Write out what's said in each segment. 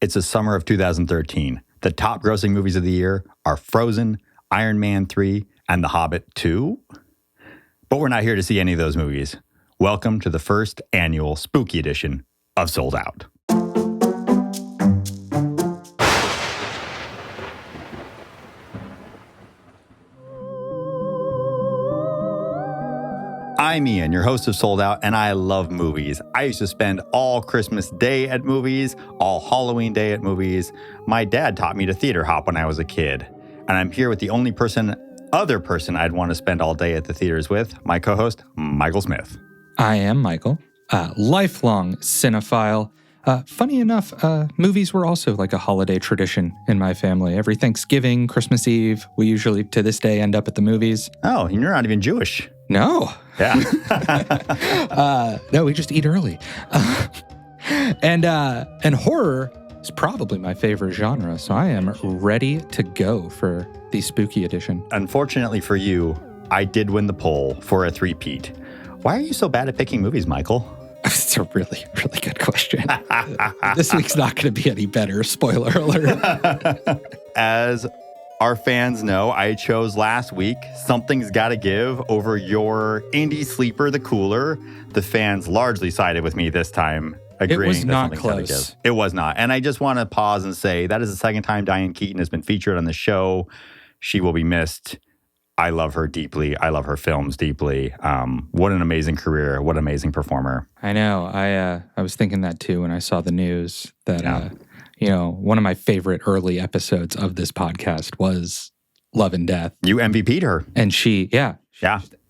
It's the summer of 2013. The top grossing movies of the year are Frozen, Iron Man 3, and The Hobbit 2. But we're not here to see any of those movies. Welcome to the first annual spooky edition of Sold Out. I'm Ian, your host of Sold Out, and I love movies. I used to spend all Christmas Day at movies, all Halloween Day at movies. My dad taught me to theater hop when I was a kid. And I'm here with the only other person I'd want to spend all day at the theaters with, my co-host, Michael Smith. I am Michael, lifelong cinephile. Funny enough, movies were also like a holiday tradition in my family. Every Thanksgiving, Christmas Eve, we usually, to this day, end up at the movies. Oh, and you're not even Jewish. No. Yeah. No, we just eat early. And horror is probably my favorite genre, so I am ready to go for the spooky edition. Unfortunately for you, I did win the poll for a three-peat. Why are you so bad at picking movies, Michael? It's a really, really good question. This week's not going to be any better, spoiler alert. As our fans know, I chose last week Something's Gotta Give over your indie sleeper, The Cooler. The fans largely sided with me this time, agreeing it was that not Something's Gotta close. Give. It was not. And I just want to pause and say that is the second time Diane Keaton has been featured on the show. She will be missed. I love her deeply. I love her films deeply. What an amazing career. What an amazing performer. I know. I was thinking that too when I saw the news that, one of my favorite early episodes of this podcast was Love and Death. You MVP'd her. And she Yeah.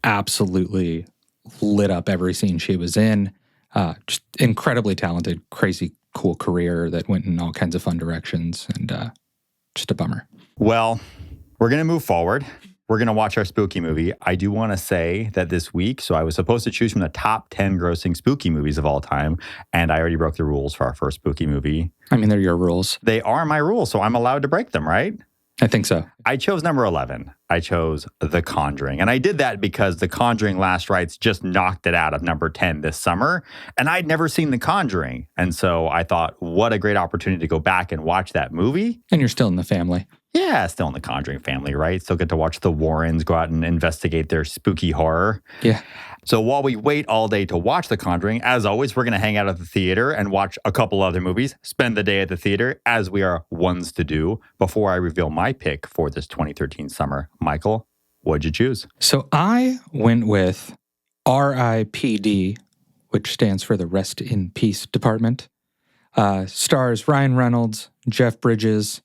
absolutely lit up every scene she was in. Just incredibly talented, crazy, cool career that went in all kinds of fun directions. And just a bummer. Well, we're going to move forward. We're going to watch our spooky movie. I do want to say that this week, so I was supposed to choose from the top 10 grossing spooky movies of all time, and I already broke the rules for our first spooky movie. I mean, they're your rules. They are my rules, so I'm allowed to break them, right? I think so. I chose number 11. I chose The Conjuring. And I did that because The Conjuring Last Rites just knocked it out of number 10 this summer. And I'd never seen The Conjuring. And so I thought, what a great opportunity to go back and watch that movie. And you're still in the family. Yeah, still in the Conjuring family, right? Still get to watch the Warrens go out and investigate their spooky horror. Yeah. So while we wait all day to watch The Conjuring, as always, we're going to hang out at the theater and watch a couple other movies, spend the day at the theater, as we are ones to do. Before I reveal my pick for this 2013 summer, Michael, what'd you choose? So I went with RIPD, which stands for the Rest in Peace Department. Stars Ryan Reynolds, Jeff Bridges,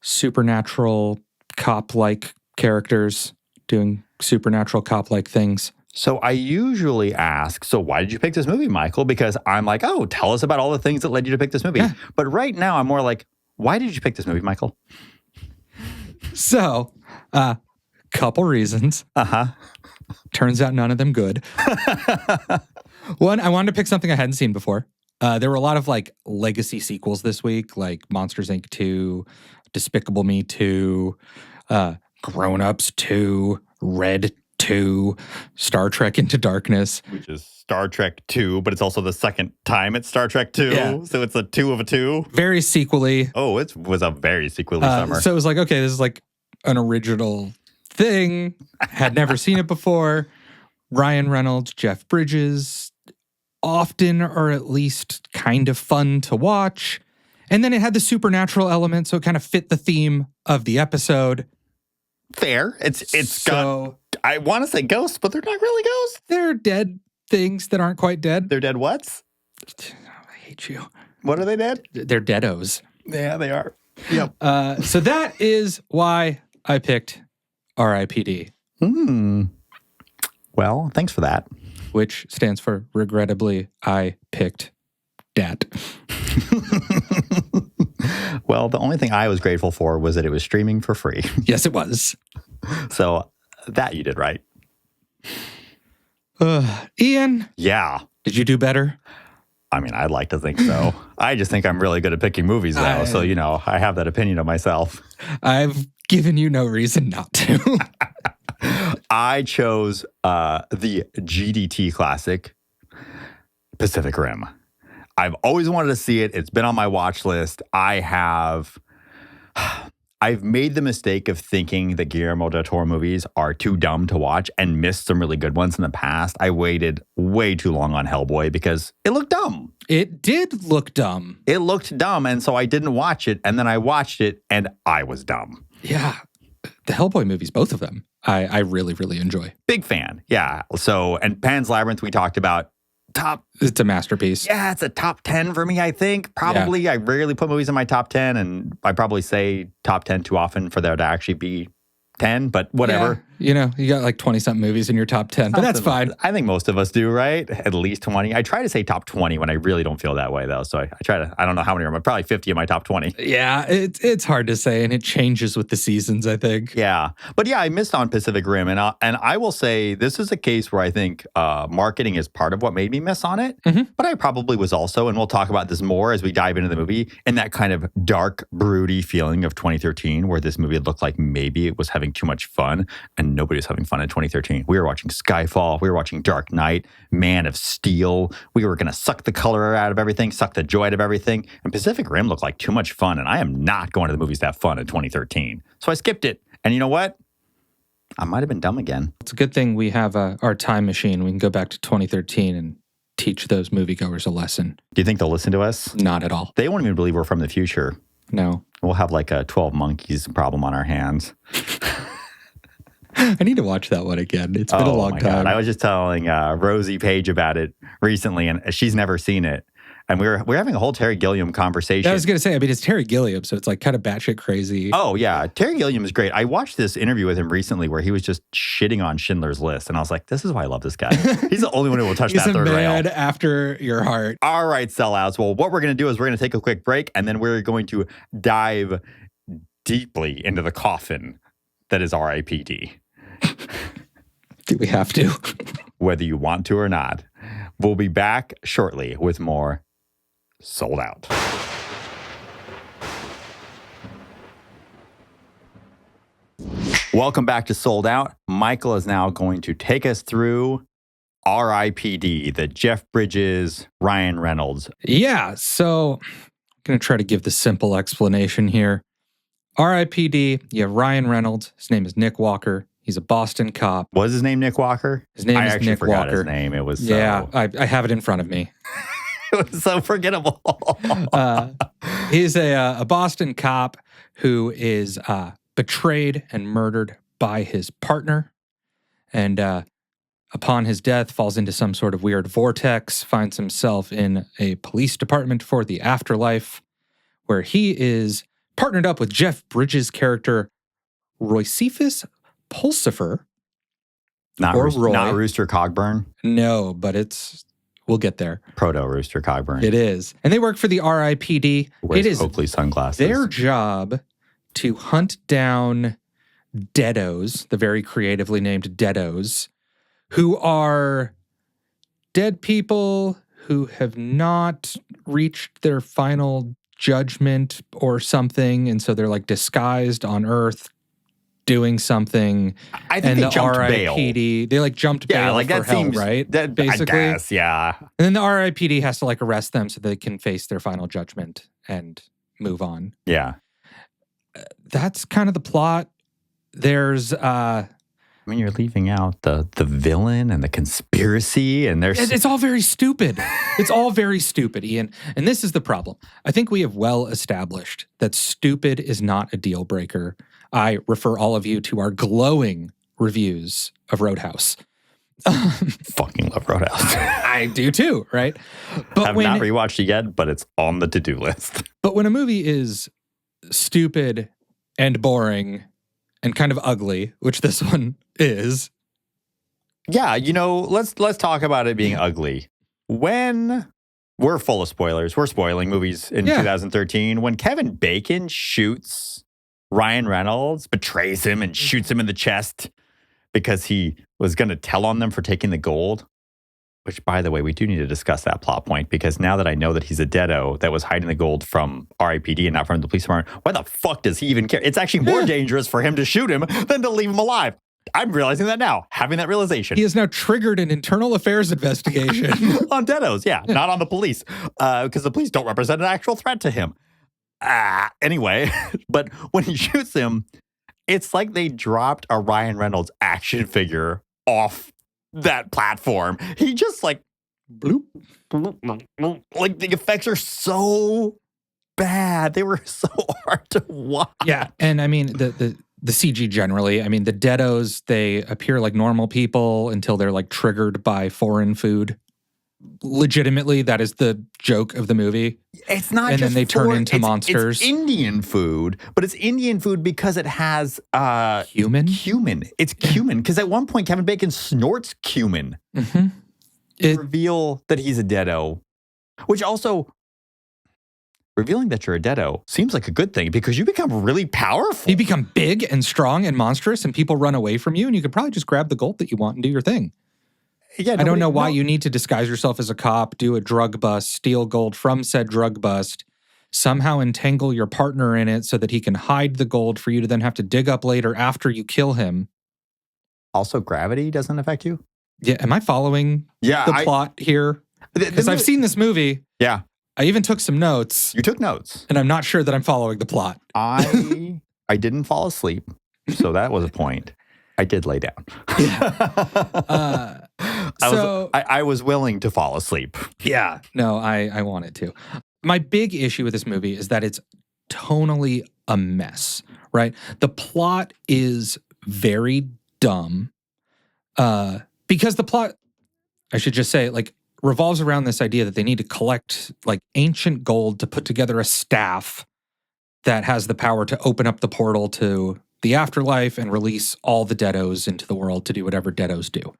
supernatural cop-like characters doing supernatural cop-like things. So I usually ask, so why did you pick this movie, Michael? Because I'm like, oh, tell us about all the things that led you to pick this movie. Yeah. But right now I'm more like, why did you pick this movie, Michael? So, couple reasons. Turns out none of them good. One, I wanted to pick something I hadn't seen before. There were a lot of like legacy sequels this week, like Monsters, Inc. 2, Despicable Me 2, Grown Ups 2, Red 2, Star Trek Into Darkness. Which is Star Trek 2, but it's also the second time it's Star Trek 2. Yeah. So it's a 2 of a 2. Very sequely. Oh, it was a very sequely summer. So it was like, okay, this is like an original thing. Had never seen it before. Ryan Reynolds, Jeff Bridges, often or at least kind of fun to watch. And then it had the supernatural element, so it kind of fit the theme of the episode. Fair. It's got, I want to say ghosts, but they're not really ghosts. They're dead things that aren't quite dead. They're dead whats? I hate you. What are they dead? They're deados. Yeah, they are. Yep. So that is why I picked RIPD. Well, thanks for that. Which stands for, regrettably, I picked dat. Well, the only thing I was grateful for was that it was streaming for free. Yes, it was. So that you did right. Ian? Yeah. Did you do better? I mean, I'd like to think so. I just think I'm really good at picking movies now. So, I have that opinion of myself. I've given you no reason not to. I chose the GDT classic, Pacific Rim. I've always wanted to see it. It's been on my watch list. I've made the mistake of thinking that Guillermo del Toro movies are too dumb to watch and missed some really good ones in the past. I waited way too long on Hellboy because it looked dumb. It did look dumb. It looked dumb, and so I didn't watch it, and then I watched it, and I was dumb. Yeah. The Hellboy movies, both of them, I really, really enjoy. Big fan, yeah. So, and Pan's Labyrinth we talked about. It's a masterpiece. Yeah, it's a top 10 for me, I think. Probably. Yeah. I rarely put movies in my top 10, and I probably say top 10 too often for there to actually be 10, but whatever. Yeah. You know, you got like 20-something movies in your top 10, but that's fine. I think most of us do, right? At least 20. I try to say top 20 when I really don't feel that way, though. So I try to, I don't know how many are, but probably 50 in my top 20. Yeah, it's hard to say, and it changes with the seasons, I think. Yeah. But yeah, I missed on Pacific Rim, and I will say this is a case where I think marketing is part of what made me miss on it. Mm-hmm. But I probably was also, and we'll talk about this more as we dive into the movie, in that kind of dark, broody feeling of 2013, where this movie looked like maybe it was having too much fun, and nobody was having fun in 2013. We were watching Skyfall. We were watching Dark Knight, Man of Steel. We were going to suck the color out of everything, suck the joy out of everything. And Pacific Rim looked like too much fun. And I am not going to the movies to have fun in 2013. So I skipped it. And you know what? I might have been dumb again. It's a good thing we have our time machine. We can go back to 2013 and teach those moviegoers a lesson. Do you think they'll listen to us? Not at all. They won't even believe we're from the future. No. We'll have like a 12 Monkeys problem on our hands. I need to watch that one again. It's been a long time. God. I was just telling Rosie Page about it recently, and she's never seen it. And we're having a whole Terry Gilliam conversation. I was going to say, I mean, it's Terry Gilliam, so it's like kind of batshit crazy. Oh, yeah. Terry Gilliam is great. I watched this interview with him recently where he was just shitting on Schindler's List. And I was like, this is why I love this guy. He's the only one who will touch that third rail. He's a man after your heart. All right, sellouts. Well, what we're going to do is we're going to take a quick break, and then we're going to dive deeply into the coffin that is RIPD. Do we have to? Whether you want to or not. We'll be back shortly with more Sold Out. Welcome back to Sold Out. Michael is now going to take us through RIPD, the Jeff Bridges, Ryan Reynolds. Yeah, so I'm going to try to give the simple explanation here. RIPD, you have Ryan Reynolds. His name is Nick Walker. He's a Boston cop. Was his name Nick Walker? His name is Nick Walker. I actually forgot his name. It was Yeah, I have it in front of me. It was so forgettable. He's a Boston cop who is betrayed and murdered by his partner. And upon his death, falls into some sort of weird vortex, finds himself in a police department for the afterlife, where he is partnered up with Jeff Bridges' character, Roycephus Pulsifer. Not Rooster Cogburn? No, but we'll get there. Proto-Rooster Cogburn. It is. And they work for the RIPD. Wears it is Oakley sunglasses. Their job to hunt down deados, the very creatively named deados, who are dead people who have not reached their final judgment or something. And so they're like disguised on Earth doing something. I think they jumped RIPD, bail. They like jumped bail like for that hell, seems, right? That, basically. I guess, yeah. And then the RIPD has to like arrest them so they can face their final judgment and move on. Yeah. That's kind of the plot. There's I mean, you're leaving out the villain and the conspiracy, and there's it's all very stupid. It's all very stupid, Ian. And this is the problem. I think we have well established that stupid is not a deal breaker. I refer all of you to our glowing reviews of Roadhouse. Fucking love Roadhouse. I do too, right? But I've not rewatched it yet, but it's on the to-do list. But when a movie is stupid and boring and kind of ugly, which this one is. Yeah, let's talk about it being ugly. When we're full of spoilers, we're spoiling movies in 2013. When Kevin Bacon shoots Ryan Reynolds, betrays him and shoots him in the chest because he was going to tell on them for taking the gold. Which, by the way, we do need to discuss that plot point, because now that I know that he's a deado that was hiding the gold from RIPD and not from the police department, why the fuck does he even care? It's actually more dangerous for him to shoot him than to leave him alive. I'm realizing that now, having that realization. He has now triggered an internal affairs investigation. On Deados, yeah, not on the police, because the police don't represent an actual threat to him. Anyway, but when he shoots him, it's like they dropped a Ryan Reynolds action figure off that platform. He just like, bloop, bloop, bloop, bloop. Like the effects are so bad. They were so hard to watch. Yeah, and I mean, the CG generally, I mean, the Deados, they appear like normal people until they're like triggered by foreign food. Legitimately, that is the joke of the movie. It's not and just then they turn into monsters. It's Indian food, but it's Indian food because it has cumin. It's cumin because at one point Kevin Bacon snorts cumin. Mm-hmm. Reveal that he's a Deado, which also revealing that you're a Deado seems like a good thing because you become really powerful. You become big and strong and monstrous, and people run away from you, and you could probably just grab the gold that you want and do your thing. Yeah, I don't know why you need to disguise yourself as a cop, do a drug bust, steal gold from said drug bust, somehow entangle your partner in it so that he can hide the gold for you to then have to dig up later after you kill him. Also, gravity doesn't affect you? Yeah, am I following the plot here? Because I've seen this movie. Yeah. I even took some notes. You took notes. And I'm not sure that I'm following the plot. I didn't fall asleep, so that was a point. I did lay down. Yeah. I was willing to fall asleep. Yeah. No, I wanted to. My big issue with this movie is that it's tonally a mess, right? The plot is very dumb. Because the plot, I should just say, like, revolves around this idea that they need to collect, like, ancient gold to put together a staff that has the power to open up the portal to the afterlife and release all the Deados into the world to do whatever Deados do.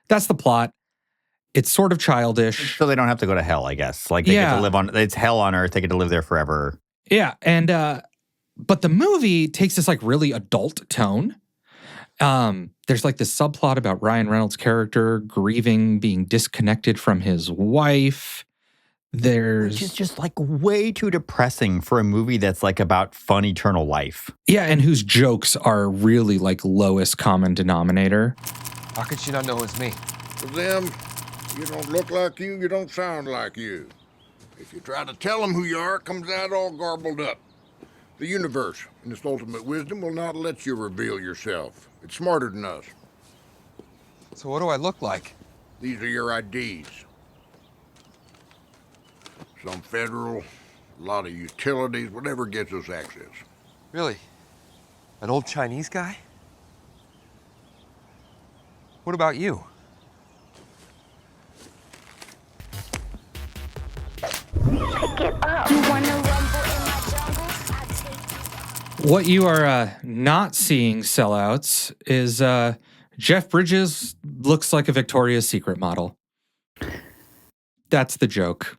That's the plot. It's sort of childish. So they don't have to go to hell, I guess. Like, they get to live on, it's hell on earth. They get to live there forever. Yeah. And, but the movie takes this, like, really adult tone. There's, like, this subplot about Ryan Reynolds' character grieving being disconnected from his wife. Which is just like way too depressing for a movie that's like about fun eternal life. Yeah, and whose jokes are really like lowest common denominator. How could she not know it's me? To them, you don't look like you don't sound like you. If you try to tell them who you are, it comes out all garbled up. The universe, in its ultimate wisdom, will not let you reveal yourself. It's smarter than us. So what do I look like? These are your IDs. Some federal, a lot of utilities, whatever gets us access. Really? An old Chinese guy? What about you? What you are not seeing, sellouts, is Jeff Bridges looks like a Victoria's Secret model. That's the joke.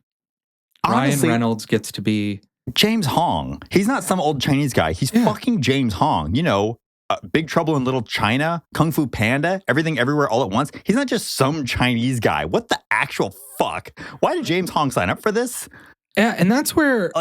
Honestly, Ryan Reynolds gets to be James Hong. He's not some old Chinese guy. He's fucking James Hong. You know, Big Trouble in Little China, Kung Fu Panda, Everything Everywhere All at Once. He's not just some Chinese guy. What the actual fuck? Why did James Hong sign up for this? Yeah, and that's where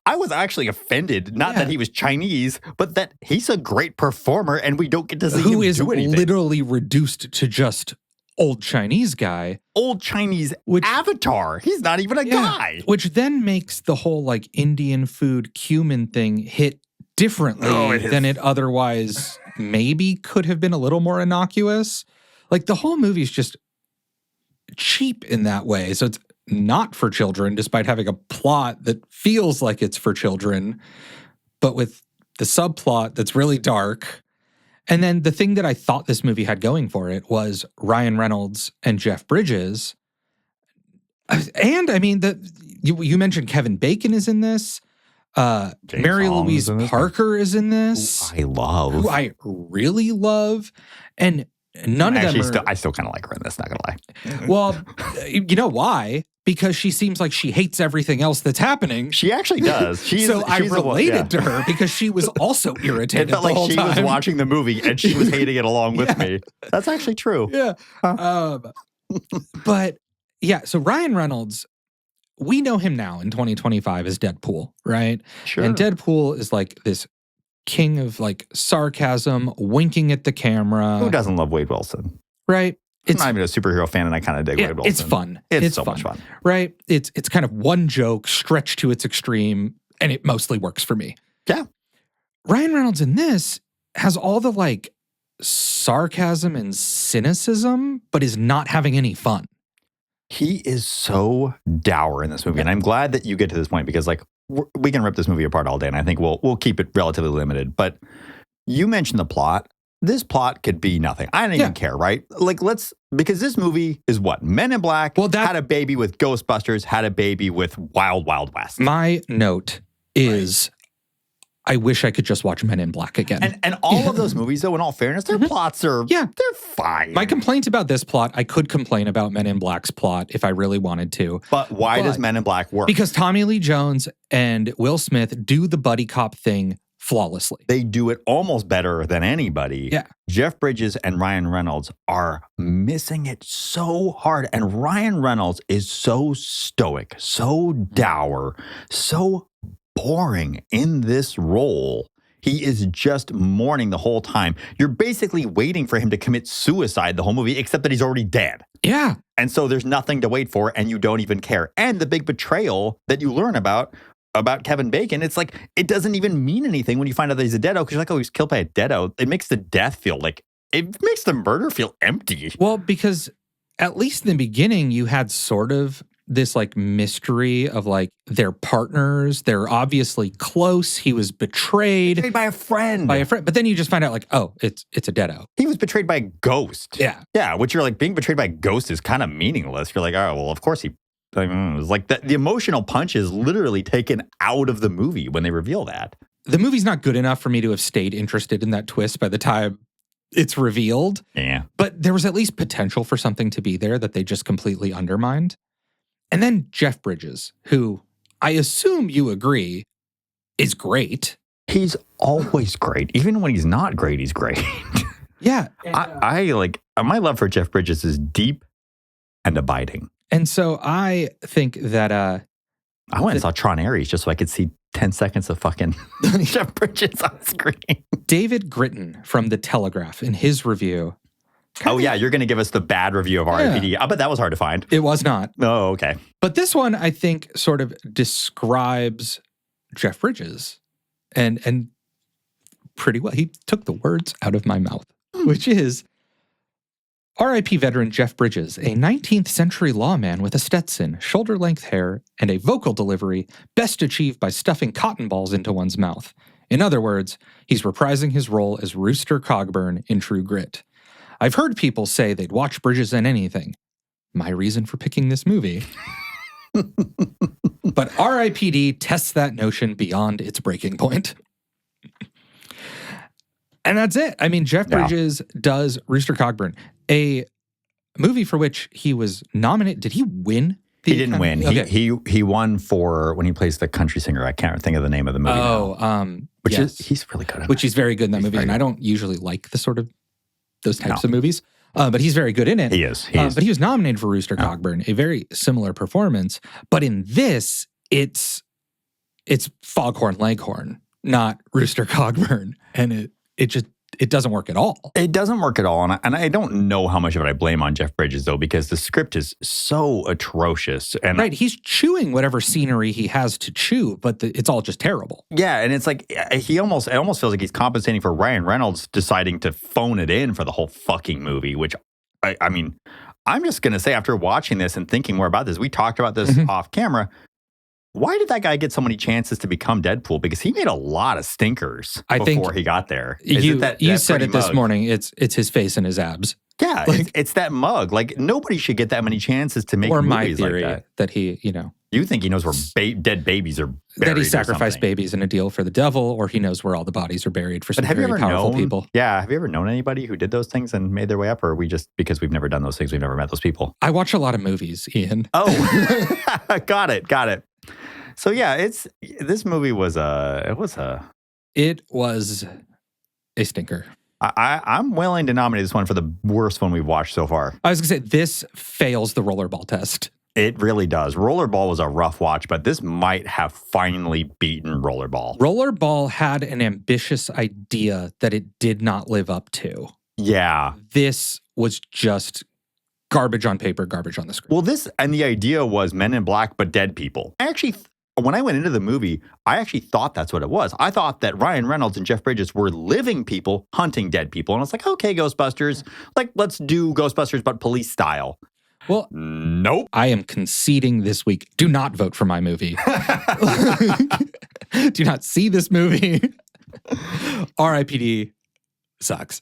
I was actually offended. Not that he was Chinese, but that he's a great performer and we don't get to see him do anything. Who is literally reduced to just old Chinese guy. Old Chinese avatar. He's not even a guy. Which then makes the whole like Indian food cumin thing hit differently than it otherwise maybe could have been a little more innocuous. Like the whole movie is just cheap in that way. So it's not for children, despite having a plot that feels like it's for children, but with the subplot that's really dark. And then the thing that I thought this movie had going for it was Ryan Reynolds and Jeff Bridges. And I mean, you mentioned Kevin Bacon is in this. Mary Louise Parker is in this. Who I really love. And none of them I still kind of like her in this, not gonna lie. Well, you know why? Because she seems like she hates everything else that's happening. She actually does. I related to her because she was also irritated. It felt like she was watching the movie and she was hating it along with me. That's actually true. Yeah. But yeah, so Ryan Reynolds, we know him now in 2025 as Deadpool, right? Sure. And Deadpool is like this king of like sarcasm, winking at the camera. Who doesn't love Wade Wilson? Right? I'm not even a superhero fan, and I kind of dig Wade Wilson. It's fun. It's so much fun. Right? It's kind of one joke stretched to its extreme, and it mostly works for me. Yeah. Ryan Reynolds in this has all the like sarcasm and cynicism, but is not having any fun. He is so dour in this movie, and I'm glad that you get to this point because, like, we can rip this movie apart all day, and I think we'll keep it relatively limited. But you mentioned the plot. This plot could be nothing. I don't even care, right? Like, because this movie is what? Men in Black had a baby with Ghostbusters, had a baby with Wild Wild West. My note is, I wish I could just watch Men in Black again. And all of those movies, though, in all fairness, their plots are, they're fine. My complaint about this plot, I could complain about Men in Black's plot if I really wanted to. But why does Men in Black work? Because Tommy Lee Jones and Will Smith do the buddy cop thing flawlessly. They do it almost better than anybody. Yeah. Jeff Bridges and Ryan Reynolds are missing it so hard. And Ryan Reynolds is so stoic, so dour, so boring in this role. He is just mourning the whole time. You're basically waiting for him to commit suicide the whole movie, except that he's already dead. Yeah. And so there's nothing to wait for, and you don't even care. And the big betrayal that you learn about Kevin Bacon, it's like, it doesn't even mean anything when you find out that he's a deado, because you're like, oh, he's killed by a deado. It makes the death feel like, it makes the murder feel empty. Well, because at least in the beginning, you had sort of this like mystery of like their partners. They're obviously close. He was betrayed by a friend. But then you just find out like, oh, it's a deado. He was betrayed by a ghost. Yeah. Yeah, which you're like, being betrayed by a ghost is kind of meaningless. You're like, oh, well, of course he... It's like the emotional punch is literally taken out of the movie when they reveal that. The movie's not good enough for me to have stayed interested in that twist by the time it's revealed. Yeah. But there was at least potential for something to be there that they just completely undermined. And then Jeff Bridges, who I assume you agree is great. He's always great. Even when he's not great, he's great. Yeah. I like, my love for Jeff Bridges is deep and abiding. And so I think that I went and saw Tron Ares just so I could see 10 seconds of fucking Jeff Bridges on screen. David Gritton from The Telegraph in his review. Oh, yeah, you're going to give us the bad review of RIPD. I bet that was hard to find. It was not. Oh, okay. But this one, I think, sort of describes Jeff Bridges and pretty well. He took the words out of my mouth, which is, R.I.P. veteran Jeff Bridges, a 19th century lawman with a Stetson, shoulder-length hair, and a vocal delivery best achieved by stuffing cotton balls into one's mouth. In other words, he's reprising his role as Rooster Cogburn in True Grit. I've heard people say they'd watch Bridges in anything. My reason for picking this movie. But RIPD tests that notion beyond its breaking point. And that's it. I mean, Jeff Bridges does Rooster Cogburn, a movie for which he was nominated. Did he win? He didn't win. Okay. He won for when he plays the country singer. I can't think of the name of the movie. Which is he's really good at. Which he's very good in that movie, and I don't usually like the sort of those types of movies, but he's very good in it. He is. But he was nominated for Rooster Cogburn, a very similar performance. But in this, it's Foghorn Leghorn, not Rooster Cogburn, and it doesn't work at all. It doesn't work at all. And I don't know how much of it I blame on Jeff Bridges, though, because the script is so atrocious. And right. He's chewing whatever scenery he has to chew, but it's all just terrible. Yeah. And it's like, it almost feels like he's compensating for Ryan Reynolds deciding to phone it in for the whole fucking movie, which, I mean, I'm just going to say after watching this and thinking more about this, we talked about this off camera. Why did that guy get so many chances to become Deadpool? Because he made a lot of stinkers before he got there. You said it this morning. It's his face and his abs. Yeah, like, it's that mug. Like, nobody should get that many chances to make movies my theory like that he, You think he knows where dead babies are buried? That he sacrificed babies in a deal for the devil, or he knows where all the bodies are buried for some very powerful people. Yeah, have you ever known anybody who did those things and made their way up, or are we just, because we've never done those things, we've never met those people? I watch a lot of movies, Ian. Oh, got it. So yeah, this movie was a stinker. I'm willing to nominate this one for the worst one we've watched so far. I was gonna say this fails the rollerball test. It really does. Rollerball was a rough watch, but this might have finally beaten Rollerball. Rollerball had an ambitious idea that it did not live up to. Yeah. This was just garbage on paper, garbage on the screen. Well, and the idea was Men in Black, but dead people. When I went into the movie, I actually thought that's what it was. I thought that Ryan Reynolds and Jeff Bridges were living people hunting dead people. And I was like, okay, Ghostbusters, let's do Ghostbusters, but police style. Well, nope. I am conceding this week. Do not vote for my movie. Do not see this movie. RIPD sucks.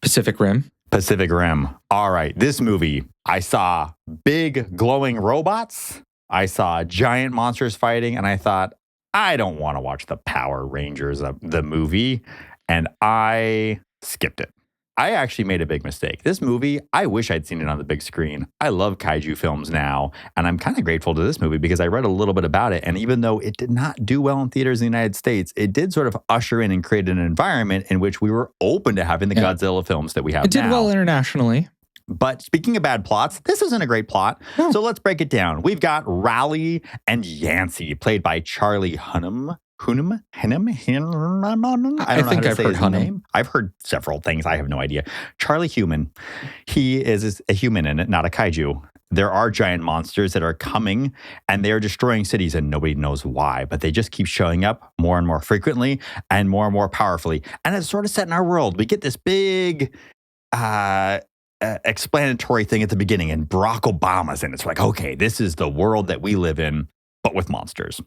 Pacific Rim. Pacific Rim. All right. This movie, I saw big glowing robots. I saw giant monsters fighting, and I thought, I don't want to watch the Power Rangers of the movie. And I skipped it. I actually made a big mistake. This movie, I wish I'd seen it on the big screen. I love kaiju films now, and I'm kind of grateful to this movie because I read a little bit about it, and even though it did not do well in theaters in the United States, it did sort of usher in and create an environment in which we were open to having the Godzilla films that we have now. It did well internationally. But speaking of bad plots, this isn't a great plot. No. So let's break it down. We've got Raleigh and Yancey, played by Charlie Hunnam. I don't know how to say his name. I've heard several things. I have no idea. Charlie Human. He is a human in it, not a kaiju. There are giant monsters that are coming, and they are destroying cities, and nobody knows why. But they just keep showing up more and more frequently and more powerfully. And it's sort of set in our world. We get this big explanatory thing at the beginning, and Barack Obama's in it. It's like, okay, this is the world that we live in, but with monsters.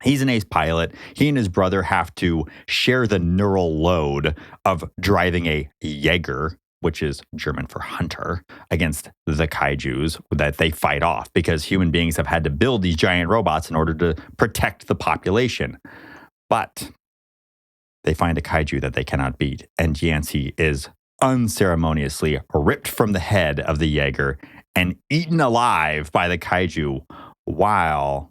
He's an ace pilot. He and his brother have to share the neural load of driving a Jaeger, which is German for hunter, against the kaijus that they fight off because human beings have had to build these giant robots in order to protect the population. But they find a kaiju that they cannot beat, and Yancey is unceremoniously ripped from the head of the Jaeger and eaten alive by the kaiju while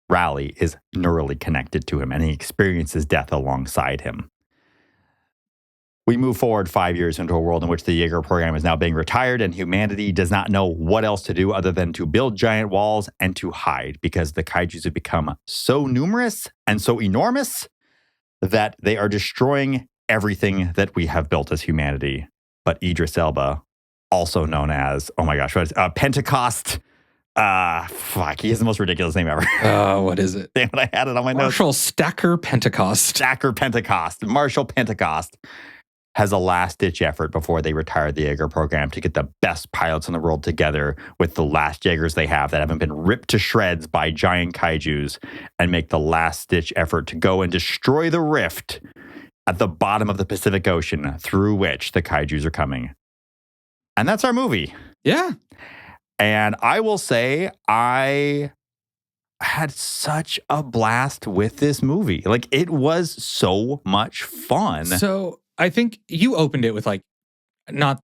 Raleigh is neurally connected to him, and he experiences death alongside him. We move forward 5 years into a world in which the Jaeger program is now being retired, and humanity does not know what else to do other than to build giant walls and to hide because the kaijus have become so numerous and so enormous that they are destroying everything that we have built as humanity. But Idris Elba, also known as, Pentecost. He has the most ridiculous name ever. What is it? Damn it, I had it on my notes. Marshall Stacker Pentecost. Marshall Pentecost has a last-ditch effort before they retire the Jaeger program to get the best pilots in the world together with the last Jaegers they have that haven't been ripped to shreds by giant kaijus and make the last-ditch effort to go and destroy the rift at the bottom of the Pacific Ocean through which the kaijus are coming. And that's our movie. Yeah. And I will say I had such a blast with this movie. Like, it was so much fun. So I think you opened it with, like, not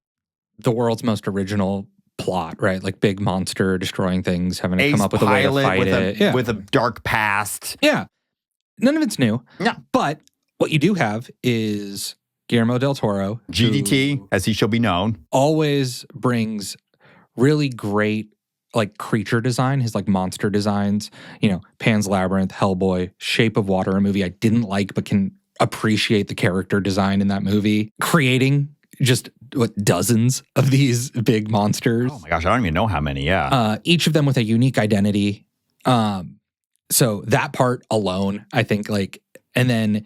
the world's most original plot, right? Like big monster destroying things, having to come up with a way to fight it. With a dark past. Yeah. None of it's new. No. But what you do have is Guillermo del Toro. GDT, as he shall be known. Always brings really great, like, creature design, his, like, monster designs. You know, Pan's Labyrinth, Hellboy, Shape of Water, a movie I didn't like but can appreciate the character design in that movie. Creating just, dozens of these big monsters. Oh my gosh, I don't even know how many, yeah. Each of them with a unique identity. So that part alone, I think, like, and then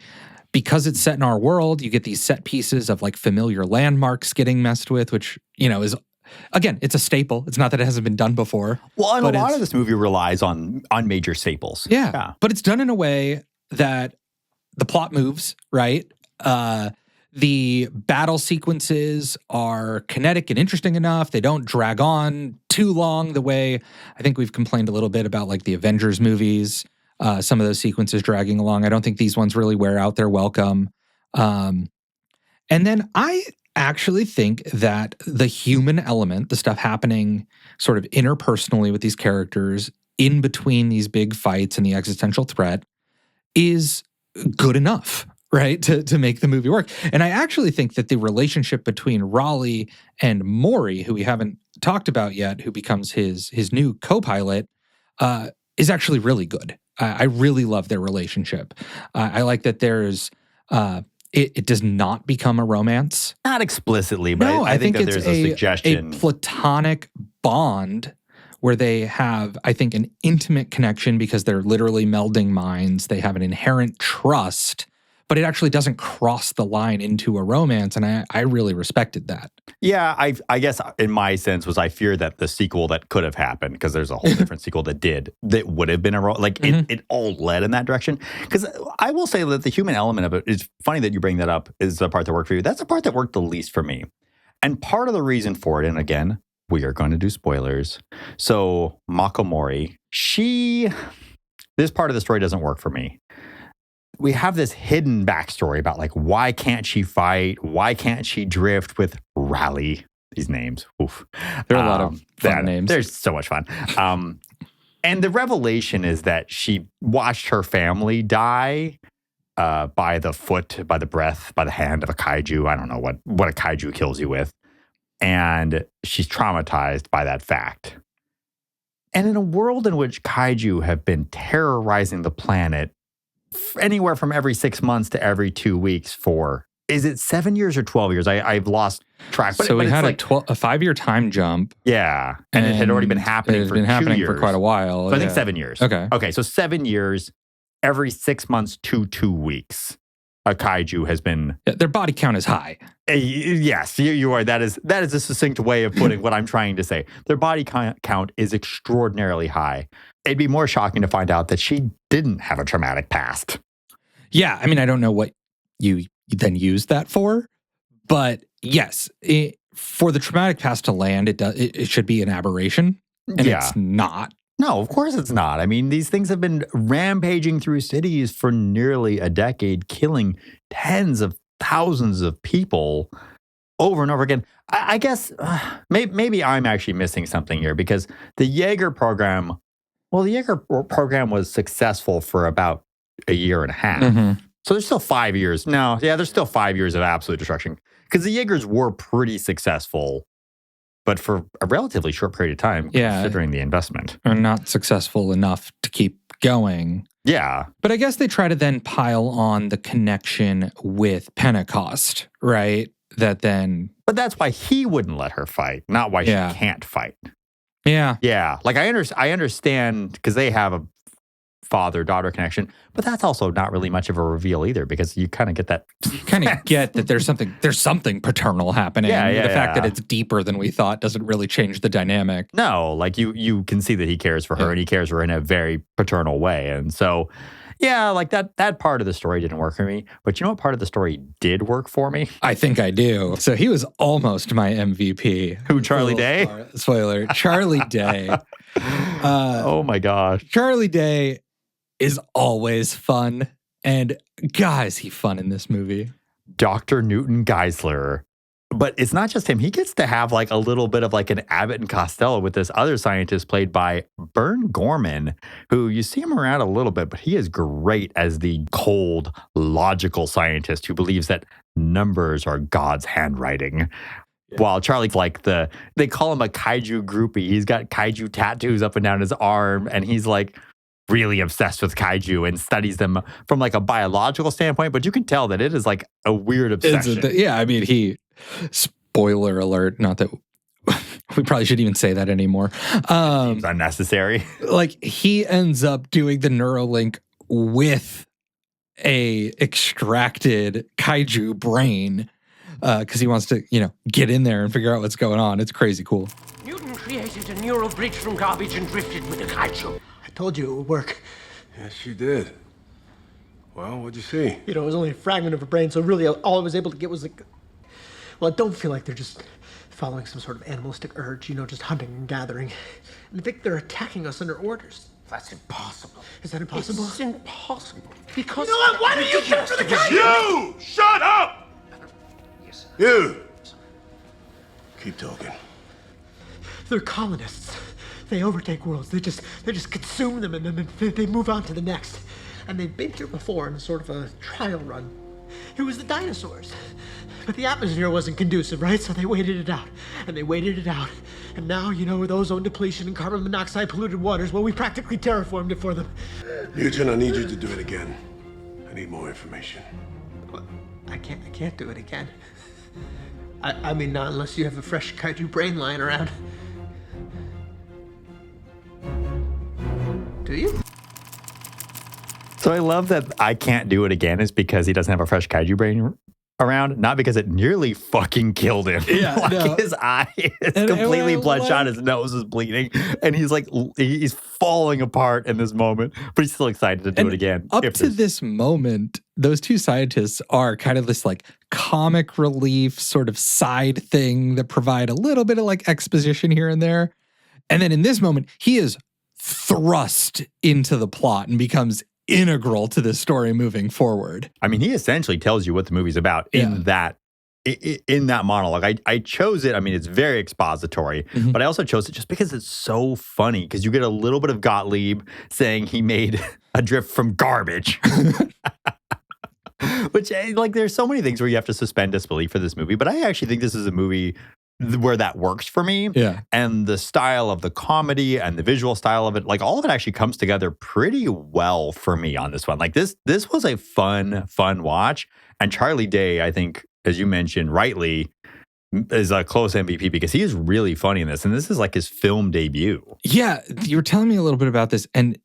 because it's set in our world, you get these set pieces of, like, familiar landmarks getting messed with, which, you know, is... Again, it's a staple. It's not that it hasn't been done before. Well, and a lot of this movie relies on major staples. Yeah. But it's done in a way that the plot moves, right? The battle sequences are kinetic and interesting enough. They don't drag on too long the way I think we've complained a little bit about, like, the Avengers movies. Some of those sequences dragging along. I don't think these ones really wear out their welcome. And then I actually think that the human element, the stuff happening sort of interpersonally with these characters in between these big fights and the existential threat is good enough, right, to make the movie work. And I actually think that the relationship between Raleigh and Maury, who we haven't talked about yet, who becomes his new co-pilot, is actually really good. I really love their relationship. I like that there's it does not become a romance. Not explicitly, but No, I think that it's there's a suggestion. a platonic bond where they have, I think, an intimate connection because they're literally melding minds. They have an inherent trust, but it actually doesn't cross the line into a romance, and I really respected that. Yeah, I guess in my sense was I fear that the sequel that could have happened, because there's a whole different sequel that would have been it all led in that direction. Because I will say that the human element of it is funny that you bring that up, is the part that worked for you. That's the part that worked the least for me. And part of the reason for it, and again, we are going to do spoilers. So Makomori, this part of the story doesn't work for me. We have this hidden backstory about like, why can't she fight? Why can't she drift with Raleigh? These names. Oof. There are a lot of fun names. There's so much fun. And the revelation is that she watched her family die by the foot, by the breath, by the hand of a kaiju. I don't know what a kaiju kills you with. And she's traumatized by that fact. And in a world in which kaiju have been terrorizing the planet anywhere from every 6 months to every 2 weeks for, is it 7 years or 12 years? I've lost track. But we had a 5-year time jump. Yeah. And it had already been happening for 2 years. It's been happening for quite a while. So I think 7 years. Okay. So 7 years, every 6 months to 2 weeks, a kaiju has been... Yeah, their body count is high. Yes, you are. That is a succinct way of putting what I'm trying to say. Their body count is extraordinarily high. It'd be more shocking to find out that she didn't have a traumatic past. Yeah, I mean, I don't know what you then use that for, but yes, for the traumatic past to land, it should be an aberration, and it's not. No, of course it's not. I mean, these things have been rampaging through cities for nearly a decade, killing tens of thousands of people over and over again. I guess maybe I'm actually missing something here, because the Jaeger program, was successful for about a year and a half. Mm-hmm. So there's still 5 years. No, yeah, there's still 5 years of absolute destruction, because the Jaegers were pretty successful, but for a relatively short period of time, considering the investment. And not successful enough to keep going. Yeah. But I guess they try to then pile on the connection with Pentecost, right? But that's why he wouldn't let her fight, not why she can't fight. Yeah. Yeah. Like I understand, because they have a father-daughter connection, but that's also not really much of a reveal either, because you kind of get that. You kind of get that there's something paternal happening. The fact that it's deeper than we thought doesn't really change the dynamic. No, like you can see that he cares for her, and he cares for her in a very paternal way. And so, yeah, like that part of the story didn't work for me. But you know what part of the story did work for me? I think I do. So he was almost my MVP. Who, Charlie Day? Spoiler, Charlie Day. Oh my gosh. Charlie Day is always fun. And guys, he's fun in this movie. Dr. Newton Geisler. But it's not just him. He gets to have like a little bit of like an Abbott and Costello with this other scientist played by Bern Gorman, who you see him around a little bit, but he is great as the cold, logical scientist who believes that numbers are God's handwriting. Yeah. While Charlie's like they call him a kaiju groupie. He's got kaiju tattoos up and down his arm, and he's like really obsessed with kaiju and studies them from like a biological standpoint, but you can tell that it is like a weird obsession. I mean, spoiler alert, not that we probably shouldn't even say that anymore. Seems unnecessary. Like he ends up doing the Neuralink with a extracted kaiju brain because he wants to, get in there and figure out what's going on. It's crazy cool. Newton created a neural bridge from garbage and drifted with the kaiju. I told you it would work. Yes, you did. Well, what'd you see? It was only a fragment of a brain, so really all I was able to get was like... Well, I don't feel like they're just following some sort of animalistic urge, just hunting and gathering. And I think they're attacking us under orders. That's impossible. Is that impossible? It's impossible. Because... You know what? Why don't you go for the kaiju? You! Shut up! Yes. You! Keep talking. They're colonists. They overtake worlds. They just consume them, and then they move on to the next. And they've been here before in sort of a trial run. It was the dinosaurs. But the atmosphere wasn't conducive, right? So they waited it out. And they waited it out. And now, with ozone depletion and carbon monoxide polluted waters, well, we practically terraformed it for them. Nugent, I need you to do it again. I need more information. I can't do it again. I mean, not unless you have a fresh kaiju brain lying around. Do you? So I love that I can't do it again is because he doesn't have a fresh kaiju brain around, not because it nearly fucking killed him. Yeah, like his eye is completely bloodshot, his nose is bleeding, and he's falling apart in this moment, but he's still excited to do it again. Up to this moment, those two scientists are kind of this like comic relief sort of side thing that provide a little bit of like exposition here and there. And then in this moment, he is thrust into the plot and becomes integral to the story moving forward. I mean, he essentially tells you what the movie's about in that monologue. I chose it. I mean, it's very expository, but I also chose it just because it's so funny because you get a little bit of Gottlieb saying he made a drift from garbage. Which, like, there's so many things where you have to suspend disbelief for this movie, but I actually think this is a movie where that works for me. Yeah. And the style of the comedy and the visual style of it, like all of it actually comes together pretty well for me on this one. Like this was a fun watch. And Charlie Day, I think, as you mentioned rightly, is a close MVP because he is really funny in this. And this is like his film debut. Yeah. You were telling me a little bit about this and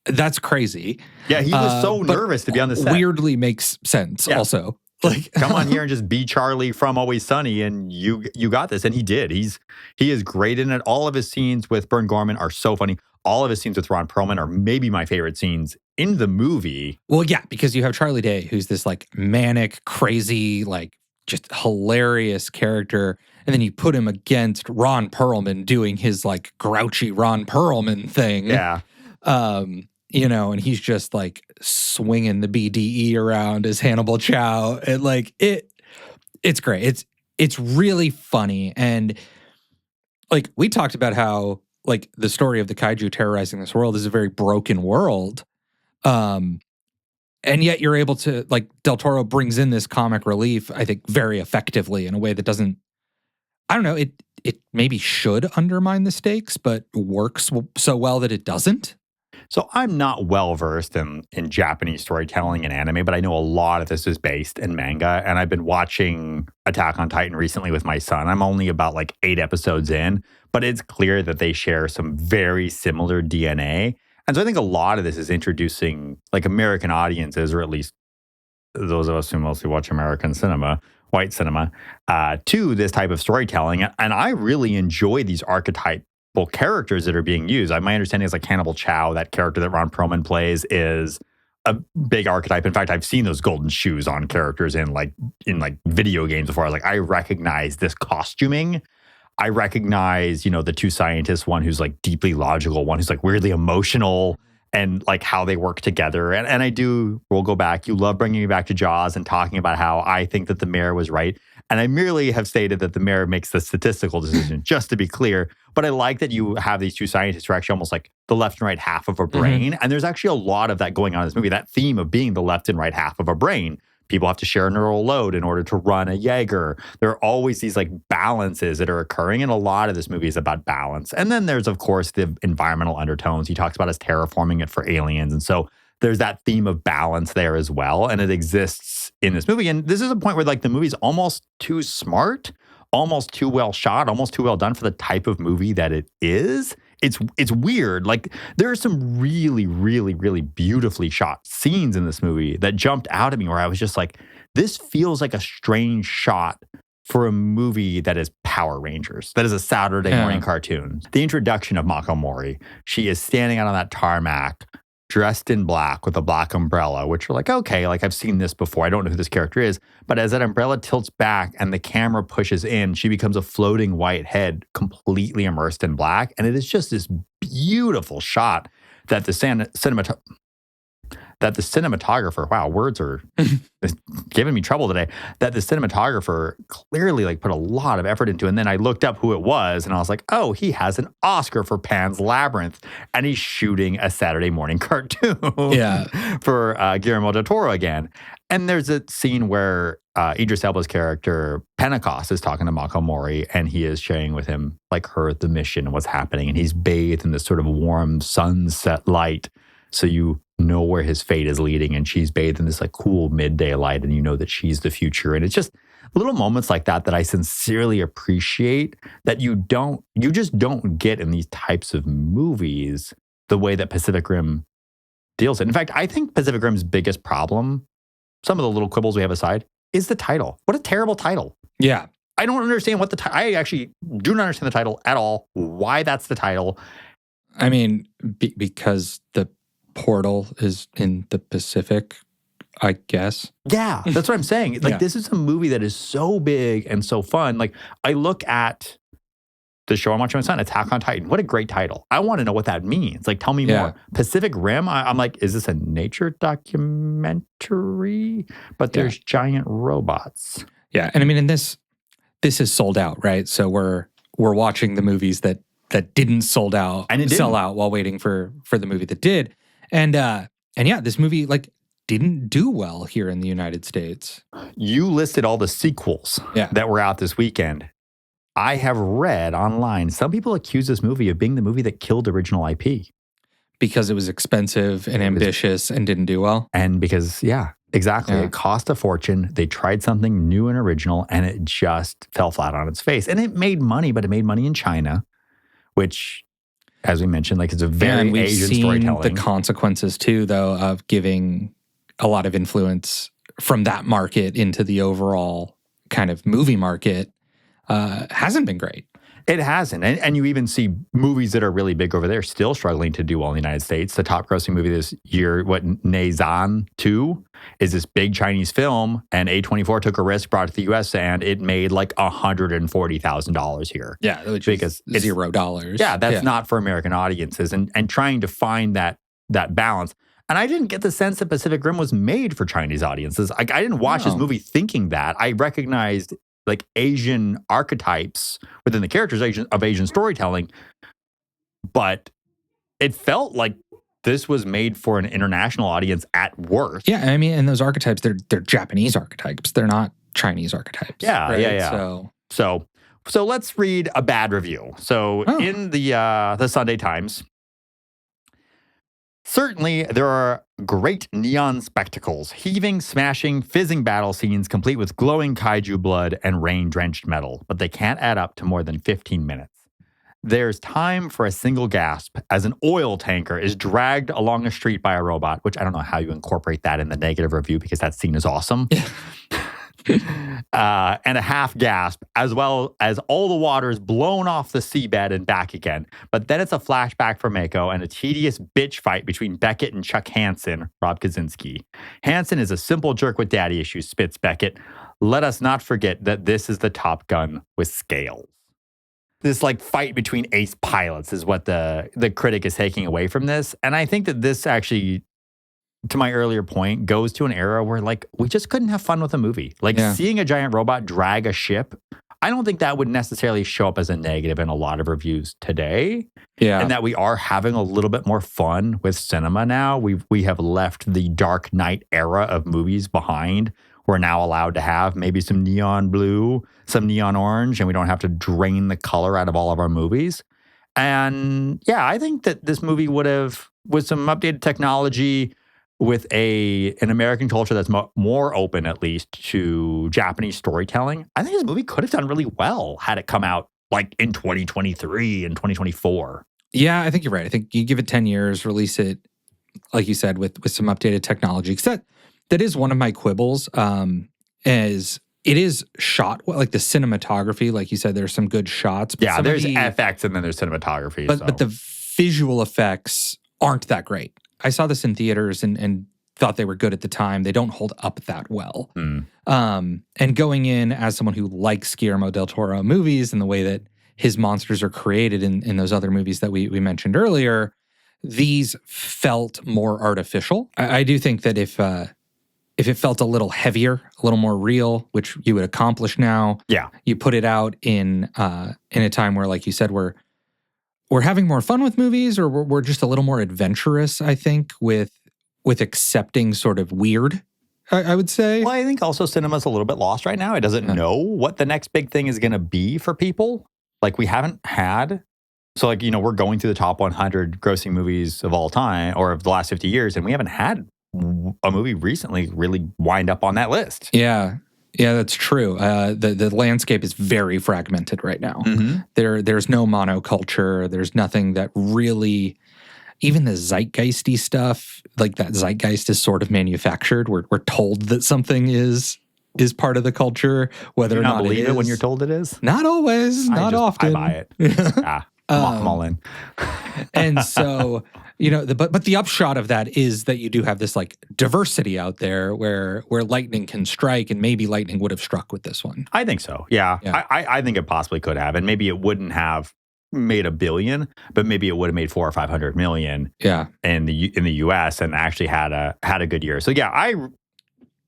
that's crazy. Yeah, he was so nervous to be on the set. Weirdly makes sense also. Like, come on here and just be Charlie from Always Sunny, and you got this. And he did. He is great in it. All of his scenes with Bern Gorman are so funny. All of his scenes with Ron Perlman are maybe my favorite scenes in the movie. Well, yeah, because you have Charlie Day, who's this like manic, crazy, like just hilarious character, and then you put him against Ron Perlman doing his like grouchy Ron Perlman thing. Yeah. And he's just like swinging the BDE around as Hannibal Chow. And like it's great. It's really funny. And like we talked about how like the story of the kaiju terrorizing this world is a very broken world. And yet you're able to, like, Del Toro brings in this comic relief, I think, very effectively in a way that doesn't, I don't know, it maybe should undermine the stakes, but works so well that it doesn't. So I'm not well-versed in Japanese storytelling and anime, but I know a lot of this is based in manga. And I've been watching Attack on Titan recently with my son. I'm only about like 8 episodes in, but it's clear that they share some very similar DNA. And so I think a lot of this is introducing like American audiences, or at least those of us who mostly watch American cinema, white cinema, to this type of storytelling. And I really enjoy these archetypal characters that are being used. My understanding is like Hannibal Chow, that character that Ron Perlman plays, is a big archetype. In fact, I've seen those golden shoes on characters in video games before. Like, I recognize this costuming. I recognize, the two scientists, one who's like deeply logical, one who's like weirdly emotional, and like how they work together. And we'll go back. You love bringing me back to Jaws and talking about how I think that the mayor was right. And I merely have stated that the mayor makes the statistical decision, just to be clear. But I like that you have these two scientists who are actually almost like the left and right half of a brain. And there's actually a lot of that going on in this movie, that theme of being the left and right half of a brain. People have to share a neural load in order to run a Jaeger. There are always these like balances that are occurring, and a lot of this movie is about balance. And then there's, of course, the environmental undertones. He talks about us terraforming it for aliens. And so there's that theme of balance there as well, and it exists in this movie. And this is a point where like the movie's almost too smart, almost too well shot, almost too well done for the type of movie that it is. It's weird. Like, there are some really, really, really beautifully shot scenes in this movie that jumped out at me where I was just like, this feels like a strange shot for a movie that is Power Rangers, that is a Saturday morning cartoon. The introduction of Mako Mori, she is standing out on that tarmac, dressed in black with a black umbrella, which are like, okay, like I've seen this before. I don't know who this character is. But as that umbrella tilts back and the camera pushes in, she becomes a floating white head completely immersed in black. And it is just this beautiful shot that the cinematographer, wow, words are giving me trouble today, that the cinematographer clearly like put a lot of effort into. And then I looked up who it was and I was like, oh, he has an Oscar for Pan's Labyrinth, and he's shooting a Saturday morning cartoon for Guillermo del Toro again. And there's a scene where Idris Elba's character, Pentecost, is talking to Mako Mori, and he is sharing with him, like, the mission and what's happening. And he's bathed in this sort of warm sunset light. So you know where his fate is leading. And she's bathed in this, like, cool midday light. And you know that she's the future. And it's just little moments like that I sincerely appreciate that you just don't get in these types of movies the way that Pacific Rim deals it. In fact, I think Pacific Rim's biggest problem, some of the little quibbles we have aside, is the title. What a terrible title. Yeah. I don't understand what I actually do not understand the title at all. Why that's the title. I mean, because the portal is in the Pacific, I guess. Yeah, that's what I'm saying. Like, This is a movie that is so big and so fun. Like, I look at the show I'm watching with my son, Attack on Titan. What a great title. I want to know what that means. Like, tell me more. Pacific Rim, I'm like, is this a nature documentary? But there's giant robots. Yeah, and I mean, and this is sold out, right? So we're watching the movies that didn't sell out while waiting for the movie that did. And yeah, this movie, like, didn't do well here in the United States. You listed all the sequels that were out this weekend. I have read online, some people accuse this movie of being the movie that killed original IP. Because it was expensive and ambitious and didn't do well? And because, exactly. Yeah. It cost a fortune. They tried something new and original, and it just fell flat on its face. And it made money, but it made money in China, which, as we mentioned, like, it's a very Asian storytelling. The consequences, too, though, of giving a lot of influence from that market into the overall kind of movie market. Hasn't been great. It hasn't. And you even see movies that are really big over there still struggling to do well in the United States. The top grossing movie this year, Ne Zhan 2, is this big Chinese film, and A24 took a risk, brought it to the US, and it made like $140,000 here. Yeah, which is $0. Yeah, that's not for American audiences. And trying to find that balance. And I didn't get the sense that Pacific Rim was made for Chinese audiences. I didn't watch this movie thinking that. I recognized like Asian archetypes within the characters of Asian storytelling, but it felt like this was made for an international audience at worst. Yeah, I mean, and those archetypes, they're Japanese archetypes. They're not Chinese archetypes. Yeah, right? yeah. So let's read a bad review. So in the Sunday Times, certainly, there are great neon spectacles, heaving, smashing, fizzing battle scenes complete with glowing kaiju blood and rain-drenched metal, but they can't add up to more than 15 minutes. There's time for a single gasp as an oil tanker is dragged along a street by a robot, which I don't know how you incorporate that in the negative review because that scene is awesome. And a half gasp, as well as all the water is blown off the seabed and back again. But then it's a flashback for Mako and a tedious bitch fight between Beckett and Chuck Hansen, Rob Kaczynski. Hansen is a simple jerk with daddy issues, spits Beckett. Let us not forget that this is the Top Gun with scales. This like fight between ace pilots is what the critic is taking away from this. And I think that this actually, to my earlier point, goes to an era where like we just couldn't have fun with a movie. Like seeing a giant robot drag a ship, I don't think that would necessarily show up as a negative in a lot of reviews today. Yeah. And that we are having a little bit more fun with cinema now. We have left the Dark Knight era of movies behind. We're now allowed to have maybe some neon blue, some neon orange, and we don't have to drain the color out of all of our movies. And yeah, I think that this movie would have, with some updated technology, with an American culture that's more open, at least, to Japanese storytelling, I think this movie could have done really well had it come out like in 2023 and 2024. Yeah, I think you're right. I think you give it 10 years, release it, like you said, with some updated technology. Because that is one of my quibbles, is it is shot, like the cinematography, like you said, there's some good shots. But yeah, there's FX and then there's cinematography. But the visual effects aren't that great. I saw this in theaters and thought they were good at the time. They don't hold up that well. And going in as someone who likes Guillermo del Toro movies and the way that his monsters are created in those other movies that we mentioned earlier, these felt more artificial. I do think that if it felt a little heavier, a little more real, which you would accomplish now, you put it out in a time where, like you said, we're having more fun with movies, or we're just a little more adventurous, I think, with accepting sort of weird I would say. Well, I think also cinema's a little bit lost right now. It doesn't know what the next big thing is going to be for people. Like, we haven't had. So, like, we're going through the top 100 grossing movies of all time or of the last 50 years, and we haven't had a movie recently really wind up on that list. Yeah. Yeah, that's true. The landscape is very fragmented right now. Mm-hmm. There's no monoculture. There's nothing that really, even the zeitgeisty stuff, like that zeitgeist is sort of manufactured. We're told that something is part of the culture, whether or not believe it is. When you're told it is? Not always, not often. I buy it. I'm all in. And so, but the upshot of that is that you do have this like diversity out there where lightning can strike, and maybe lightning would have struck with this one. I think so. Yeah. I think it possibly could have, and maybe it wouldn't have made $1 billion, but maybe it would have made 400 or 500 million. Yeah. In the U.S. and actually had a good year. So yeah, I'm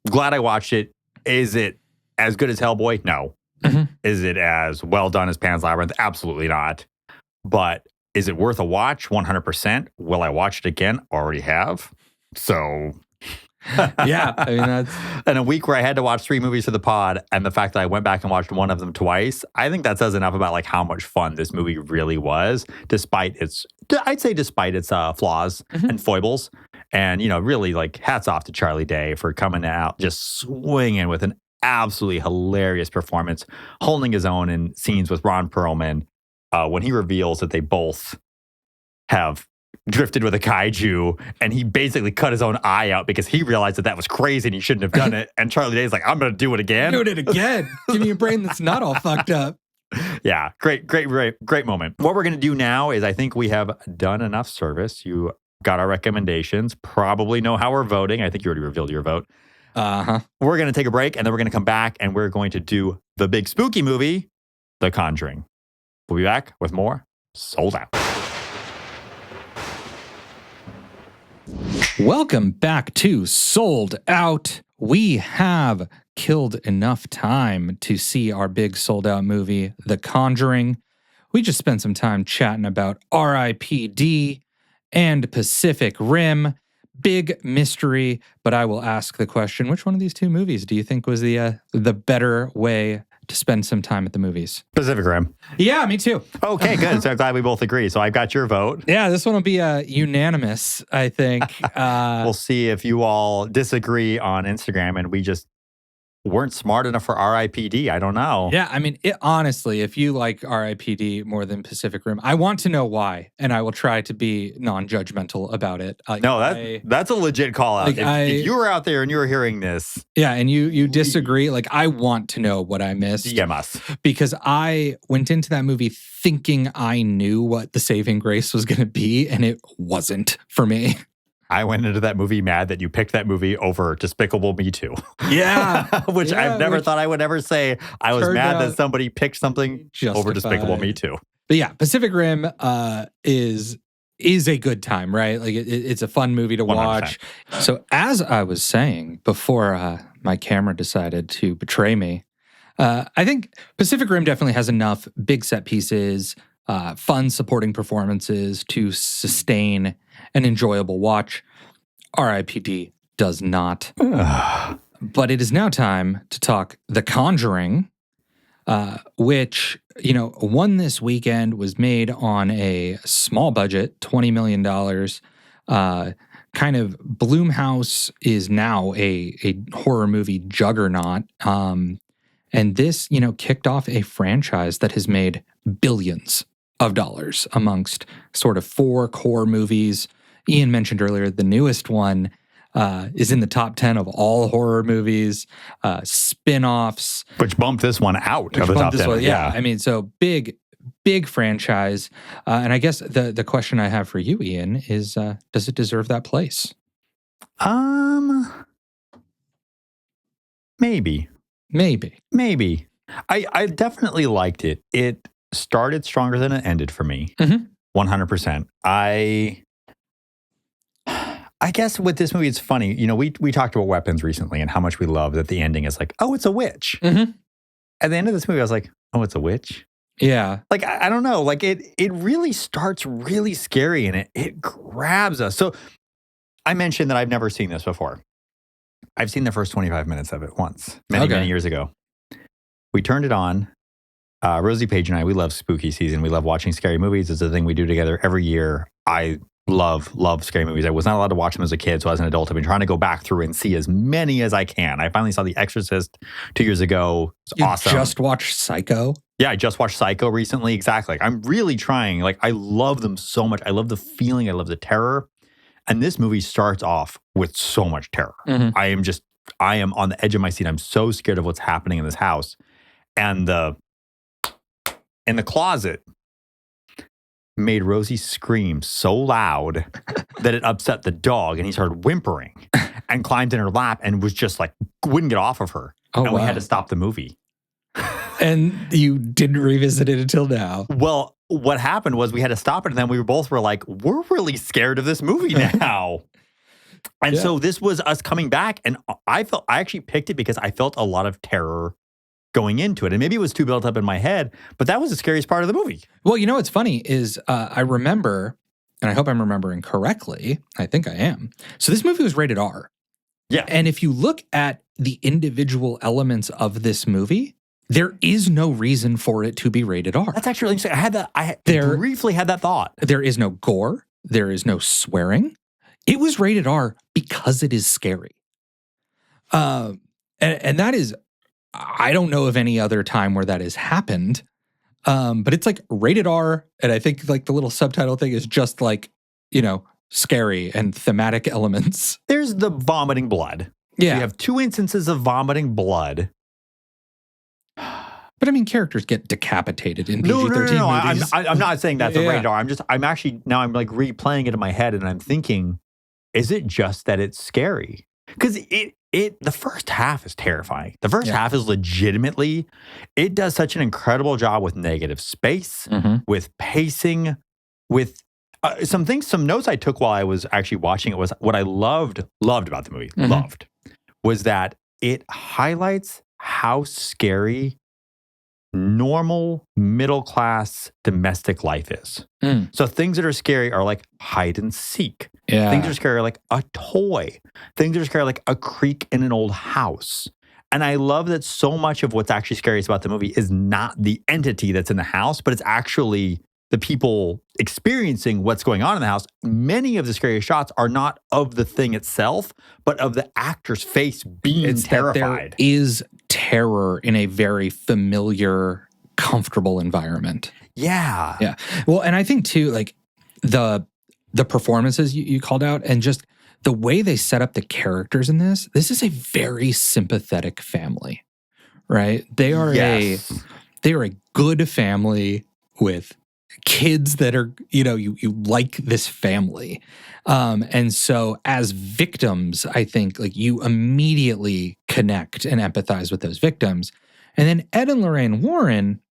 glad I watched it. Is it as good as Hellboy? No. Mm-hmm. Is it as well done as Pan's Labyrinth? Absolutely not. But is it worth a watch? 100%. Will I watch it again? Already have. So, yeah. I mean, that's. In a week where I had to watch 3 movies for the pod, and the fact that I went back and watched one of them twice, I think that says enough about like how much fun this movie really was, despite its flaws and foibles. And, really like hats off to Charlie Day for coming out, just swinging with an absolutely hilarious performance, holding his own in scenes with Ron Perlman. When he reveals that they both have drifted with a kaiju, and he basically cut his own eye out because he realized that was crazy and he shouldn't have done it. And Charlie Day's like, I'm going to do it again. Doing it again. Give me a brain that's not all fucked up. Yeah, great moment. What we're going to do now is I think we have done enough service. You got our recommendations, probably know how we're voting. I think you already revealed your vote. Uh-huh. We're going to take a break, and then we're going to come back, and we're going to do the big spooky movie, The Conjuring. We'll be back with more Sold Out. Welcome back to Sold Out. We have killed enough time to see our big sold out movie, The Conjuring. We just spent some time chatting about RIPD and Pacific Rim. Big mystery, but I will ask the question, which one of these 2 movies do you think was the better way to spend some time at the movies? Pacific Rim. Yeah, me too. Okay, good. So I'm glad we both agree. So I've got your vote. Yeah, this one will be unanimous, I think. We'll see if you all disagree on Instagram and we just weren't smart enough for RIPD. I don't know. Yeah, I mean, honestly, if you like RIPD more than Pacific Rim, I want to know why, and I will try to be non-judgmental about it. That's a legit call out. If you were out there and you were hearing this. Yeah, and you disagree, like, I want to know what I missed. DM us. Because I went into that movie thinking I knew what the saving grace was going to be, and it wasn't for me. I went into that movie mad that you picked that movie over Despicable Me 2. Yeah. which I've never thought I would ever say. I was mad that somebody picked something over Despicable Me 2. But yeah, Pacific Rim is a good time, right? Like it's a fun movie to 100%. Watch. So as I was saying before my camera decided to betray me, I think Pacific Rim definitely has enough big set pieces, fun supporting performances to sustain an enjoyable watch. RIPD does not. But it is now time to talk The Conjuring, which, won this weekend, was made on a small budget, $20 million. Kind of Blumhouse is now a horror movie juggernaut. And this, kicked off a franchise that has made billions of dollars amongst sort of 4 core movies. Ian mentioned earlier, the newest one is in the top 10 of all horror movies, spin-offs. Which bumped this one out of the top 10. Yeah, I mean, so big franchise. And I guess the question I have for you, Ian, is does it deserve that place? Maybe. I definitely liked it. It started stronger than it ended for me. 100%. I guess with this movie, it's funny. We talked about weapons recently and how much we love that the ending is like, oh, it's a witch. Mm-hmm. At the end of this movie, I was like, oh, it's a witch? Yeah. Like, I don't know. Like, it really starts really scary and it grabs us. So I mentioned that I've never seen this before. I've seen the first 25 minutes of it once, many years ago. We turned it on. Rosie Page and I, we love spooky season. We love watching scary movies. It's a thing we do together every year. I love scary movies. I was not allowed to watch them as a kid, so as an adult, I've been trying to go back through and see as many as I can. I finally saw The Exorcist 2 years ago. It's awesome. Just watched Psycho? Yeah, I just watched Psycho recently. Exactly. Like, I'm really trying. Like, I love them so much. I love the feeling. I love the terror. And this movie starts off with so much terror. Mm-hmm. I am on the edge of my seat. I'm so scared of what's happening in this house. And in the closet made Rosie scream so loud that it upset the dog, and he started whimpering and climbed in her lap and was just like, wouldn't get off of her. And we had to stop the movie. And you didn't revisit it until now. Well, what happened was we had to stop it, and then we both were like, we're really scared of this movie now. And so this was us coming back, and I actually picked it because I felt a lot of terror going into it. And maybe it was too built up in my head, but that was the scariest part of the movie. Well, you know what's funny is I remember, and I hope I'm remembering correctly, I think I am. So this movie was rated R. Yeah. And if you look at the individual elements of this movie, there is no reason for it to be rated R. That's actually really interesting. I briefly had that thought. There is no gore. There is no swearing. It was rated R because it is scary. And that is, I don't know of any other time where that has happened. But it's like rated R. And I think like the little subtitle thing is just like, you know, scary and thematic elements. There's the vomiting blood. Yeah. So you have 2 instances of vomiting blood. But I mean, characters get decapitated in PG-13 no. movies. I'm not saying that's a rated R. I'm actually, now I'm like replaying it in my head and I'm thinking, is it just that it's scary? Because the first half is terrifying. The first half is legitimately, it does such an incredible job with negative space, with pacing, with some notes I took while I was actually watching it was what I loved about the movie, was that it highlights how scary normal middle-class domestic life is. So things that are scary are like hide and seek. Things that are scary are like a toy. Things that are scary are like a creak in an old house. And I love that so much of what's actually scariest about the movie is not the entity that's in the house, but it's actually the people experiencing what's going on in the house. Many of the scariest shots are not of the thing itself, but of the actor's face being terrified. There is terror in a very familiar, comfortable environment. Yeah. Yeah. Well, and I think too, like the performances you called out and just the way they set up the characters in this is a very sympathetic family, right? They are a good family with kids that are, you know, you like this family. And so as victims, I think like you immediately connect and empathize with those victims. And then Ed and Lorraine Warren,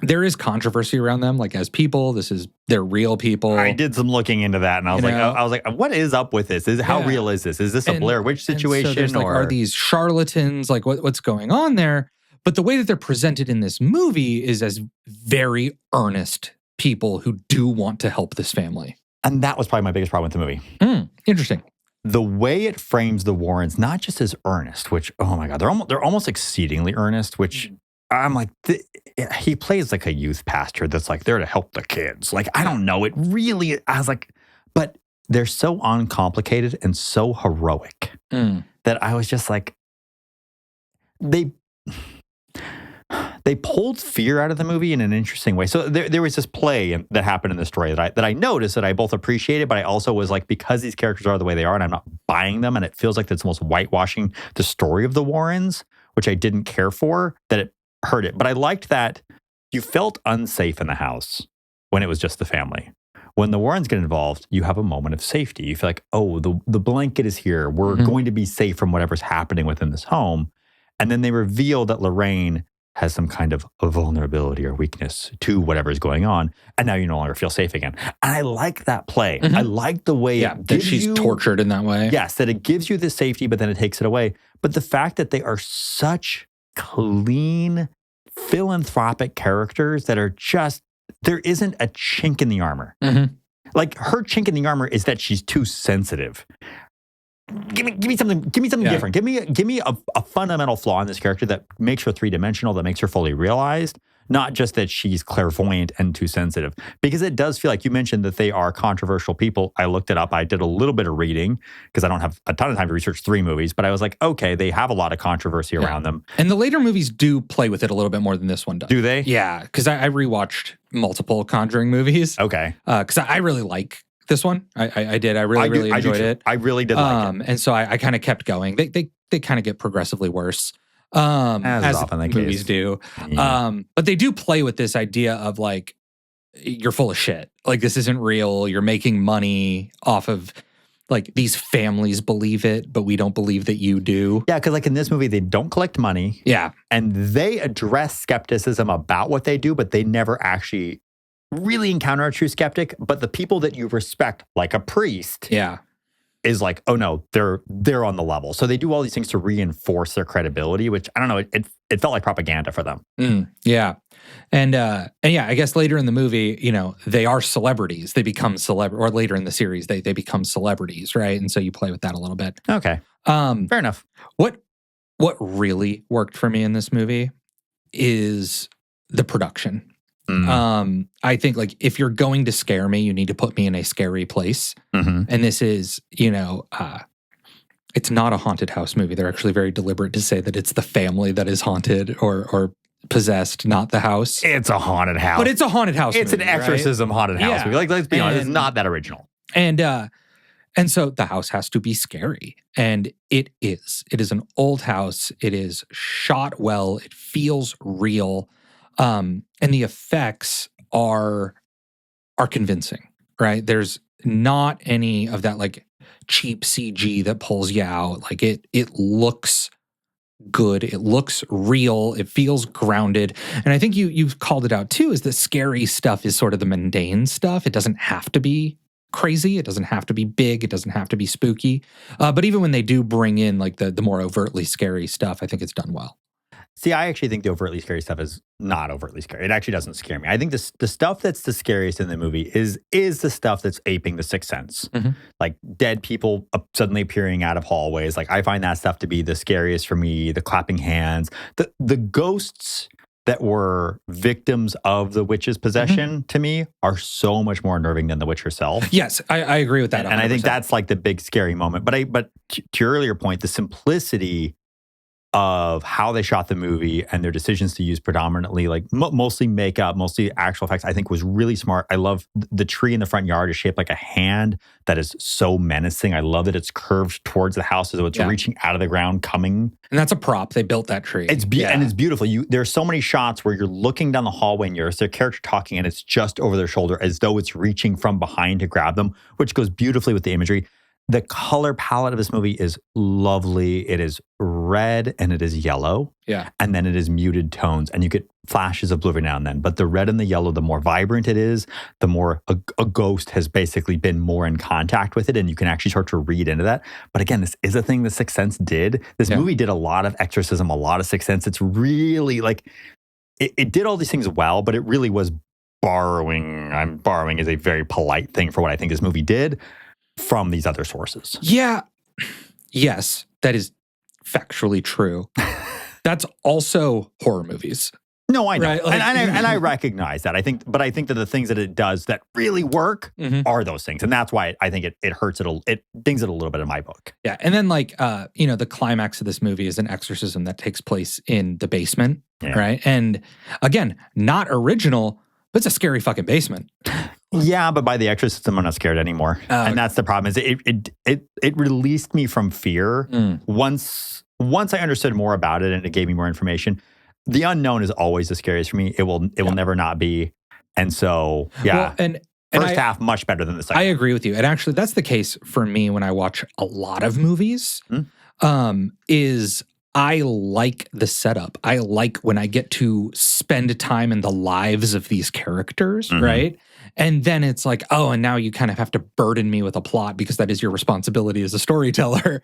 there is controversy around them. Like as people, they're real people. I did some looking into that and I was like, what is up with this? How real is this? Is this a Blair Witch situation? So are these charlatans? Like what's going on there? But the way that they're presented in this movie is as very earnest people who do want to help this family. And that was probably my biggest problem with the movie. Interesting. The way it frames the Warrens, not just as earnest, which, oh my God, they're almost exceedingly earnest, which I'm like, he plays like a youth pastor that's like there to help the kids. Like, I don't know. It really, I was like, but they're so uncomplicated and so heroic that I was just like, they pulled fear out of the movie in an interesting way. So there was this play that happened in the story that I noticed that I both appreciated, but I also was like, because these characters are the way they are and I'm not buying them and it feels like that's almost whitewashing the story of the Warrens, which I didn't care for, that it hurt it. But I liked that you felt unsafe in the house when it was just the family. When the Warrens get involved, you have a moment of safety. You feel like, oh, the blanket is here. We're going to be safe from whatever's happening within this home. And then they reveal that Lorraine has some kind of a vulnerability or weakness to whatever is going on. And now you no longer feel safe again. And I like that play. I like the way that she's tortured in that way. Yes, that it gives you the safety, but then it takes it away. But the fact that they are such clean, philanthropic characters that are just, there isn't a chink in the armor. Like her chink in the armor is that she's too sensitive. give me something different. Give me a fundamental flaw in this character that makes her three-dimensional, that makes her fully realized, not just that she's clairvoyant and too sensitive. Because it does feel like you mentioned that they are controversial people. I looked it up. I did a little bit of reading because I don't have a ton of time to research 3 movies, but I was like, okay, they have a lot of controversy around them. And the later movies do play with it a little bit more than this one does. Do they? Yeah, because I rewatched multiple Conjuring movies. Okay. Because I really like this one. I did. I really enjoyed it. I really did like it. And so I kind of kept going. They kind of get progressively worse. As often the movies case. do. Yeah. But they do play with this idea of like, you're full of shit. Like, this isn't real. You're making money off of, like, these families believe it, but we don't believe that you do. Yeah, because like in this movie, they don't collect money. Yeah. And they address skepticism about what they do, but they never actually really encounter a true skeptic. But the people that you respect, like a priest, Yeah. is like, oh no, they're on the level. So they do all these things to reinforce their credibility, which I don't know, it felt like propaganda for them. Yeah. And yeah, I guess later in the movie, you know, they are celebrities. They become or later in the series, they become celebrities, right? And so you play with that a little bit. Okay. Fair enough. What really worked for me in this movie is the production. I think, like, if you're going to scare me, you need to put me in a scary place. Mm-hmm. And this is, you know, it's not a haunted house movie. They're actually very deliberate to say that it's the family that is haunted or possessed, not the house. It's a haunted house. But it's a haunted house It's movie, an exorcism haunted house Yeah. movie. Like, let's be honest, it's And- not that original. And so the house has to be scary. And it is. It is an old house. It is shot well. It feels real. And the effects are convincing, right? There's not any of that like cheap CG that pulls you out. Like it looks good. It looks real. It feels grounded. And I think you've called it out too, is the scary stuff is sort of the mundane stuff. It doesn't have to be crazy. It doesn't have to be big. It doesn't have to be spooky. But even when they do bring in like the more overtly scary stuff, I think it's done well. See, I actually think the overtly scary stuff is not overtly scary. It actually doesn't scare me. I think the stuff that's the scariest in the movie is the stuff that's aping the Sixth Sense. Mm-hmm. Like dead people suddenly appearing out of hallways. Like I find that stuff to be the scariest for me. The clapping hands, the ghosts that were victims of the witch's possession to me are so much more unnerving than the witch herself. Yes, I agree with that. And I think that's like the big scary moment. But to your earlier point, the simplicity of how they shot the movie and their decisions to use predominantly like mostly makeup, mostly actual effects, I think was really smart. I love the tree in the front yard is shaped like a hand that is so menacing. I love that it's curved towards the house as though it's reaching out of the ground, coming. And that's a prop. They built that tree. And it's beautiful. There's so many shots where you're looking down the hallway and there's their character talking and it's just over their shoulder as though it's reaching from behind to grab them, which goes beautifully with the imagery. The color palette of this movie is lovely. It is red and it is yellow. Yeah. And then it is muted tones. And you get flashes of blue every now and then. But the red and the yellow, the more vibrant it is, the more a ghost has basically been more in contact with it. And you can actually start to read into that. But again, this is a thing the Sixth Sense did. This movie did a lot of exorcism, a lot of Sixth Sense. It's really like, it did all these things well, but it really was borrowing. Borrowing is a very polite thing for what I think this movie did from these other sources. Yeah. Yes, that is factually true. That's also horror movies. No, I know. Right, like, and I recognize that. I think that the things that it does that really work are those things. And that's why I think it hurts it dings it a little bit in my book. Yeah. And then like the climax of this movie is an exorcism that takes place in the basement. Yeah. Right. And again, not original, but it's a scary fucking basement. Yeah, but by the exorcism, I'm not scared anymore. And that's the problem. Is it released me from fear once I understood more about it and it gave me more information. The unknown is always the scariest for me. It will never not be. And so Well, and first half much better than the second. I agree with you. And actually, that's the case for me when I watch a lot of movies. Is I like the setup. I like when I get to spend time in the lives of these characters, right? And then it's like, oh, and now you kind of have to burden me with a plot because that is your responsibility as a storyteller.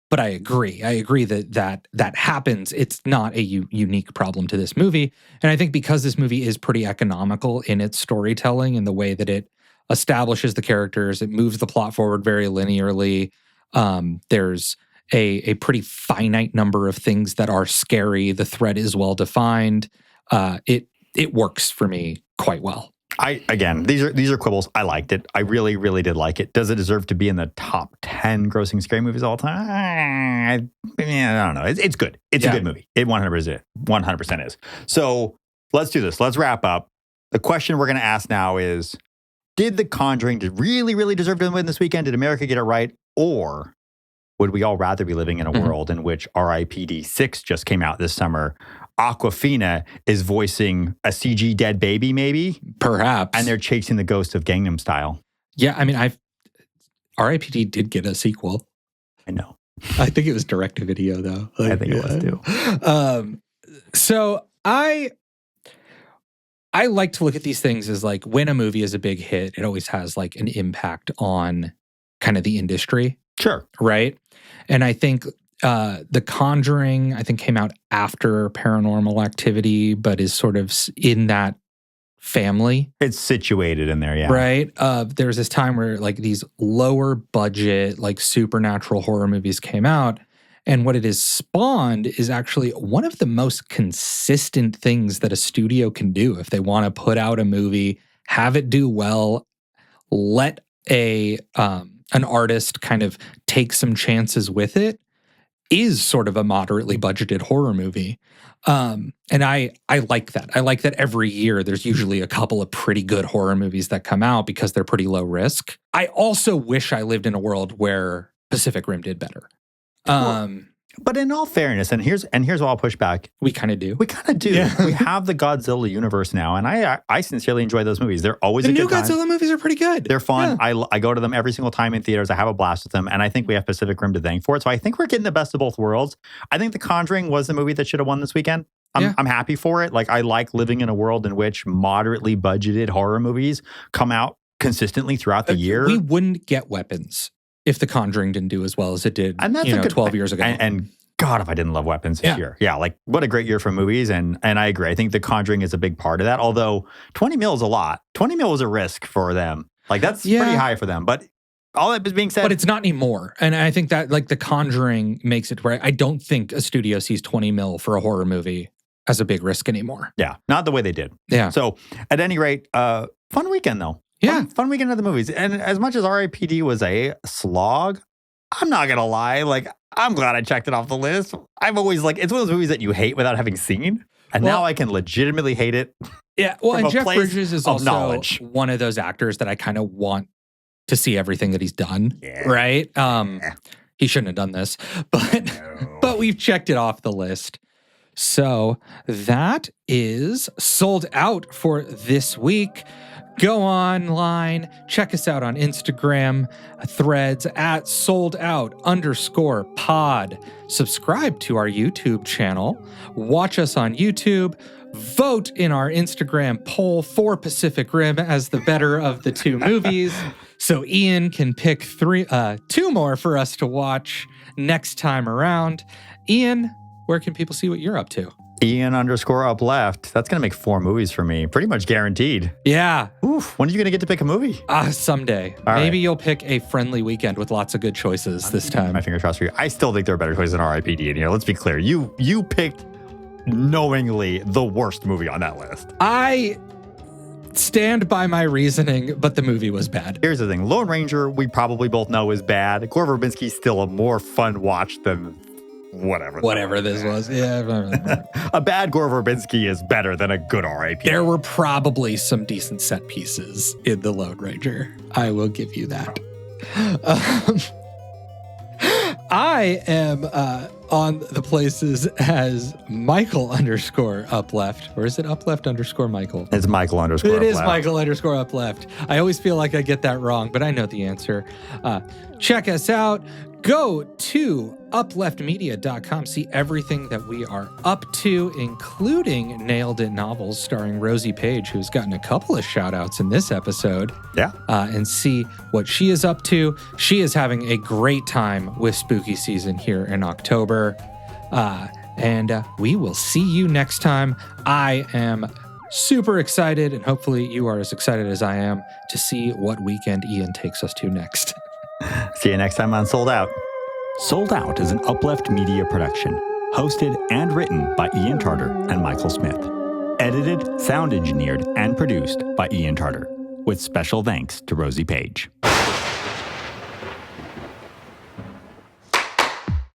But I agree. I agree that happens. It's not a unique problem to this movie. And I think because this movie is pretty economical in its storytelling and the way that it establishes the characters. It moves the plot forward very linearly. There's a pretty finite number of things that are scary. The threat is well defined. It works for me quite well. These are quibbles. I liked it. I really, really did like it. Does it deserve to be in the top 10 grossing scary movies all time? I don't know. It's good. It's a good movie. It 100% is. So let's do this. Let's wrap up. The question we're going to ask now is, did The Conjuring really, really deserve to win this weekend? Did America get it right? Or would we all rather be living in a world in which RIPD 6 just came out this summer? Awkwafina is voicing a CG dead baby, maybe? Perhaps. And they're chasing the ghost of Gangnam Style. Yeah, I mean, RIPD did get a sequel. I know. I think it was direct-to-video, though. I think it was, too. So I like to look at these things as like, when a movie is a big hit, it always has like an impact on kind of the industry. Sure. Right? And I think The Conjuring, I think, came out after Paranormal Activity, but is sort of in that family. It's situated in there, yeah. Right? There's this time where like these lower budget, like supernatural horror movies came out. And what it has spawned is actually one of the most consistent things that a studio can do if they want to put out a movie, have it do well, let an artist kind of take some chances with it, is sort of a moderately budgeted horror movie. And I like that. I like that every year there's usually a couple of pretty good horror movies that come out because they're pretty low risk. I also wish I lived in a world where Pacific Rim did better. But in all fairness, and here's what I'll push back. We kind of do. We kind of do. Yeah. We have the Godzilla universe now, and I sincerely enjoy those movies. They're always a good time. The new Godzilla movies are pretty good. They're fun. Yeah. I go to them every single time in theaters. I have a blast with them, and I think we have Pacific Rim to thank for it. So I think we're getting the best of both worlds. I think The Conjuring was the movie that should have won this weekend. I'm happy for it. Like, I like living in a world in which moderately budgeted horror movies come out consistently throughout the year. We wouldn't get Weapons if The Conjuring didn't do as well as it did, and that's 12 years ago. And God, if I didn't love Weapons this year. Yeah, like, what a great year for movies. And I agree. I think The Conjuring is a big part of that. Although 20 mil is a lot. 20 mil is a risk for them. Like, that's pretty high for them. But all that being said. But it's not anymore. And I think that, like, The Conjuring makes it right. I don't think a studio sees 20 mil for a horror movie as a big risk anymore. Yeah, not the way they did. Yeah. So at any rate, fun weekend, though. Yeah. Fun weekend of the movies. And as much as RIPD was a slog, I'm not going to lie. Like, I'm glad I checked it off the list. I'm always like, it's one of those movies that you hate without having seen. And now I can legitimately hate it. Yeah. Well, and Jeff Bridges is also one of those actors that I kind of want to see everything that he's done. Yeah. Right? He shouldn't have done this. But we've checked it off the list. So that is sold out for this week. Go online, check us out on Instagram, Threads at soldout_pod. Subscribe to our YouTube channel. Watch us on YouTube. Vote in our Instagram poll for Pacific Rim as the better of the two movies. So Ian can pick two more for us to watch next time around. Ian, where can people see what you're up to? Ian_upleft. That's going to make 4 movies for me. Pretty much guaranteed. Yeah. Oof. When are you going to get to pick a movie? Someday. Maybe you'll pick a friendly weekend with lots of good choices this time. My fingers crossed for you. I still think there are better choices than RIPD in here. Let's be clear. You picked knowingly the worst movie on that list. I stand by my reasoning, but the movie was bad. Here's the thing. Lone Ranger, we probably both know is bad. Gore Verbinski's still a more fun watch than whatever this was. Yeah. A bad Gore Verbinski is better than a good RIP. There were probably some decent set pieces in The Lone Ranger. I will give you that. I am on the places as Michael_upleft. Or is it upleft_Michael? It's Michael_upleft. It is Michael_upleft. I always feel like I get that wrong, but I know the answer. Check us out. Go to upleftmedia.com. See everything that we are up to, including Nailed It Novels starring Rosie Page, who's gotten a couple of shout outs in this episode. Yeah. And see what she is up to. She is having a great time with spooky season here in October. And we will see you next time. I am super excited, and hopefully you are as excited as I am to see what weekend Ian takes us to next. See you next time on Sold Out. Sold Out is an Uplift Media production, hosted and written by Ian Tarter and Michael Smith. Edited, sound engineered, and produced by Ian Tarter, with special thanks to Rosie Page.